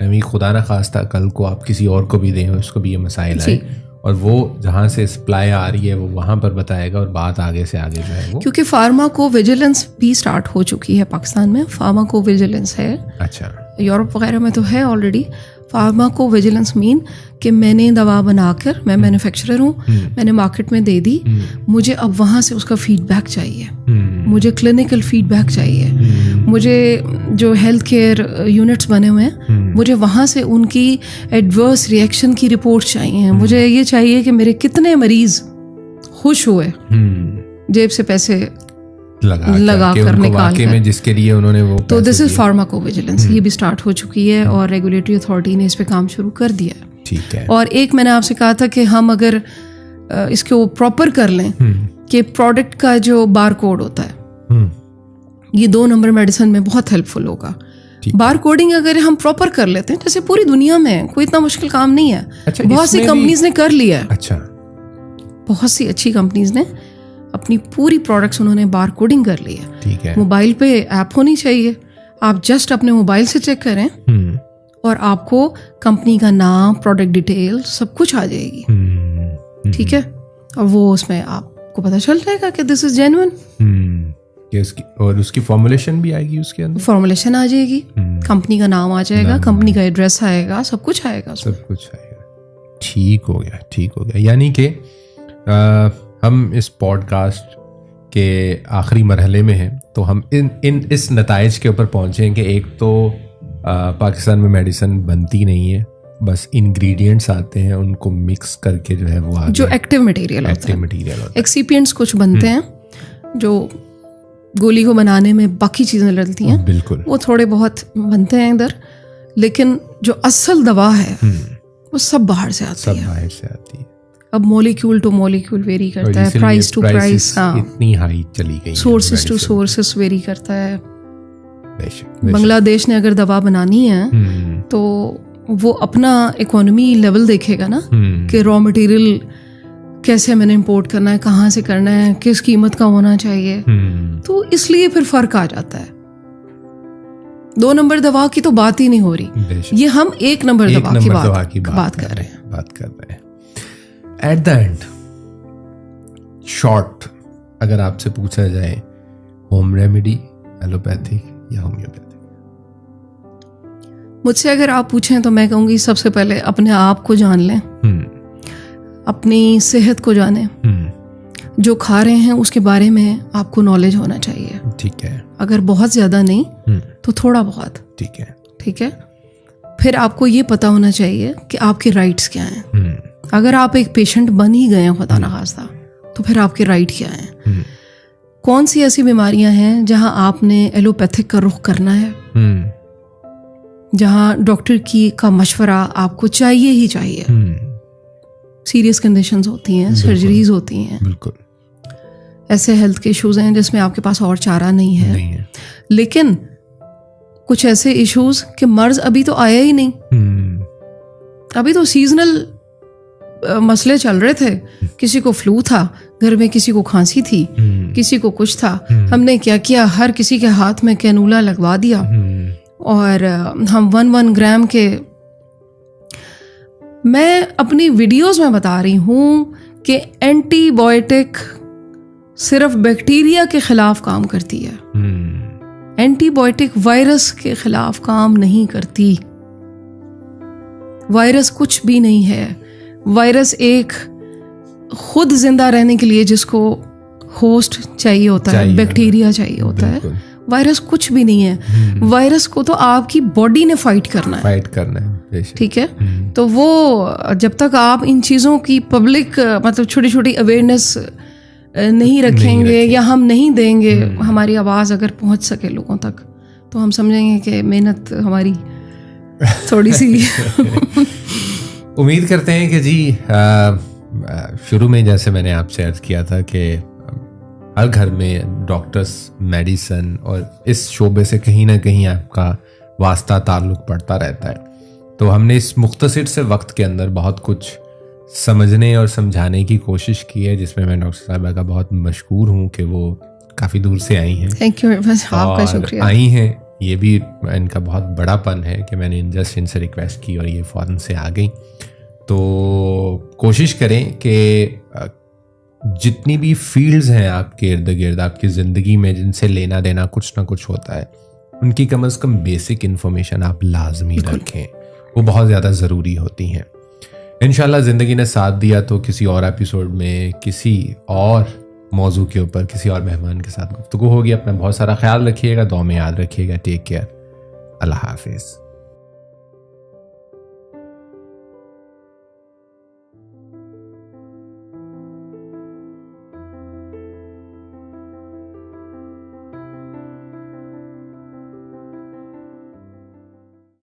अभी खुदा न खास्ता कल को आप किसी और को भी दें, उसको भी ये मसाइल आए, और वो जहाँ से सप्लाई आ रही है वो वहाँ पर बताएगा और बात आगे से आगे जो है वो। क्योंकि फार्माको विजिलेंस भी स्टार्ट हो चुकी है पाकिस्तान में, फार्माको विजिलेंस है। अच्छा। यूरोप वगैरह में तो है ऑलरेडी। फार्माको विजिलेंस मीन कि मैंने दवा बनाकर, मैं मैन्युफैक्चरर हूँ, मैंने मार्केट में दे दी, मुझे अब वहाँ से उसका फीडबैक चाहिए, मुझे क्लिनिकल फीडबैक चाहिए, मुझे जो हेल्थ केयर यूनिट्स बने हुए हैं मुझे वहाँ से उनकी एडवर्स रिएक्शन की रिपोर्ट चाहिए। मुझे ये चाहिए कि मेरे कितने मरीज खुश हुए जेब से पैसे लगा कर निकाल कर, जिसके लिए उन्होंने वो। तो दिस इज फार्माको विजिलेंस, ये भी स्टार्ट हो चुकी है और रेगुलेटरी अथॉरिटी ने इस पे काम शुरू कर दिया है। ठीक है। और एक मैंने आपसे कहा था कि हम अगर इसको प्रॉपर कर लें कि प्रोडक्ट का जो बार कोड होता है, ये 2 नंबर मेडिसिन में बहुत हेल्पफुल होगा। बार कोडिंग अगर हम प्रॉपर कर लेते हैं, जैसे पूरी दुनिया में कोई इतना मुश्किल काम नहीं है। अच्छा, बहुत सी कंपनीज ने कर लिया है। अच्छा। बहुत सी अच्छी कंपनीज ने अपनी पूरी प्रोडक्ट्स उन्होंने बार कोडिंग कर ली है। ठीक है। मोबाइल पे ऐप होनी चाहिए, आप जस्ट अपने मोबाइल से चेक करें और आपको कंपनी का नाम, प्रोडक्ट डिटेल सब कुछ आ जाएगी। ठीक है। और वो उसमें आपको पता चल जाएगा कि दिस इज जेन्युइन। और उसकी फॉर्मुलेशन भी आएगी, उसके अंदर फॉर्मुलेशन आ जाएगी, कंपनी का नाम आ जाएगा, कंपनी का एड्रेस आएगा, सब कुछ आएगा, सब कुछ आएगा। ठीक हो गया, ठीक हो गया। यानी कि हम इस पॉडकास्ट के आखिरी मरहले में हैं, तो हम इस नताइज के ऊपर पहुंचे हैं कि एक तो पाकिस्तान में मेडिसिन बनती नहीं है, बस इंग्रेडिएंट्स आते हैं, उनको मिक्स करके जो है वो आगे जो एक्टिव मटेरियल होता है, एक्सीपिएंट्स कुछ बनते हैं जो गोली को बनाने में बाकी चीज़ें डलती हैं, बिल्कुल वो थोड़े बहुत बनते हैं इधर, लेकिन जो असल दवा है वो सब बाहर से आती है। अब मॉलिक्यूल टू मॉलिक्यूल वेरी करता है, प्राइस टू प्राइस, इतनी हाई चली गई, सोर्सेस टू सोर्सेस वेरी करता है। बांग्लादेश ने अगर दवा बनानी है तो वो अपना इकोनॉमी लेवल देखेगा ना कि रॉ मटेरियल कैसे मैंने इंपोर्ट करना है, कहाँ से करना है, किस कीमत का होना चाहिए, तो इसलिए फिर फर्क आ जाता है। 2 नंबर दवा की तो बात ही नहीं हो रही, ये हम 1 नंबर दवा की बात कर रहे हैं। एट द एंड शॉर्ट अगर आपसे पूछा जाए, होम रेमेडी एलोपैथिक या होम्योपैथिक? मुझसे अगर आप पूछें तो मैं कहूँगी सबसे पहले अपने आप को जान लें, अपनी सेहत को जाने, जो खा रहे हैं उसके बारे में आपको नॉलेज होना चाहिए। ठीक है। अगर बहुत ज़्यादा नहीं तो थोड़ा बहुत। ठीक है। ठीक है। फिर आपको ये पता होना चाहिए कि आपके राइट्स क्या हैं। अगर आप एक पेशेंट बन ही गए हैं खुदा ना खास्ता, तो फिर आपके राइट क्या हैं। कौन सी ऐसी बीमारियां हैं जहां आपने एलोपैथिक का रुख करना है, जहां डॉक्टर का मशवरा आपको चाहिए ही चाहिए। सीरियस कंडीशंस होती हैं, सर्जरीज होती हैं, बिल्कुल ऐसे हेल्थ के इश्यूज हैं जिसमें आपके पास और चारा नहीं है। लेकिन कुछ ऐसे इश्यूज कि मर्ज अभी तो आया ही नहीं, अभी तो सीजनल मसले चल रहे थे। किसी को फ्लू था घर में, किसी को खांसी थी, किसी को कुछ था। हमने क्या किया, हर किसी के हाथ में कैनुला लगवा दिया और हम 1 ग्राम के, मैं अपनी वीडियोस में बता रही हूँ कि एंटीबायोटिक सिर्फ बैक्टीरिया के खिलाफ काम करती है। एंटीबायोटिक वायरस के खिलाफ काम नहीं करती। वायरस कुछ भी नहीं है। वायरस एक खुद जिंदा रहने के लिए जिसको होस्ट चाहिए होता है, बैक्टीरिया चाहिए होता है। वायरस कुछ भी नहीं है। वायरस को तो आपकी बॉडी ने फाइट करना है। ठीक है। तो वो जब तक आप इन चीज़ों की पब्लिक मतलब छोटी छोटी अवेयरनेस नहीं रखेंगे या हम नहीं देंगे, हमारी आवाज़ अगर पहुंच सके लोगों तक, तो हम समझेंगे कि मेहनत हमारी थोड़ी सी उम्मीद करते हैं कि जी शुरू में जैसे मैंने आपसे अर्ज किया था कि हर घर में डॉक्टर्स, मेडिसन और इस शोबे से कहीं ना कहीं आपका वास्ता ताल्लुक़ पड़ता रहता है। तो हमने इस मुख्तसर से वक्त के अंदर बहुत कुछ समझने और समझाने की कोशिश की है, जिसमें मैं डॉक्टर साहिबा का बहुत मशकूर हूँ कि वो काफ़ी दूर से आई हैं। थैंक यू, आपका शुक्रिया। आई हैं, ये भी इनका बहुत बड़ापन है कि मैंने जस्ट इनसे रिक्वेस्ट की और ये फ़ौरन से आ गई। तो कोशिश करें कि जितनी भी फील्ड्स हैं आपके इर्द गिर्द, आपकी ज़िंदगी में जिनसे लेना देना कुछ ना कुछ होता है, उनकी कम से कम बेसिक इन्फॉर्मेशन आप लाजमी रखें, वो बहुत ज़्यादा ज़रूरी होती हैं। इंशाल्लाह ज़िंदगी ने साथ दिया तो किसी और एपिसोड में किसी और मौजू के ऊपर किसी और मेहमान के साथ गुफ्तगू होगी। अपना बहुत सारा ख्याल रखिएगा, दुआ में याद रखिएगा। टेक केयर, अल्लाह हाफिज़।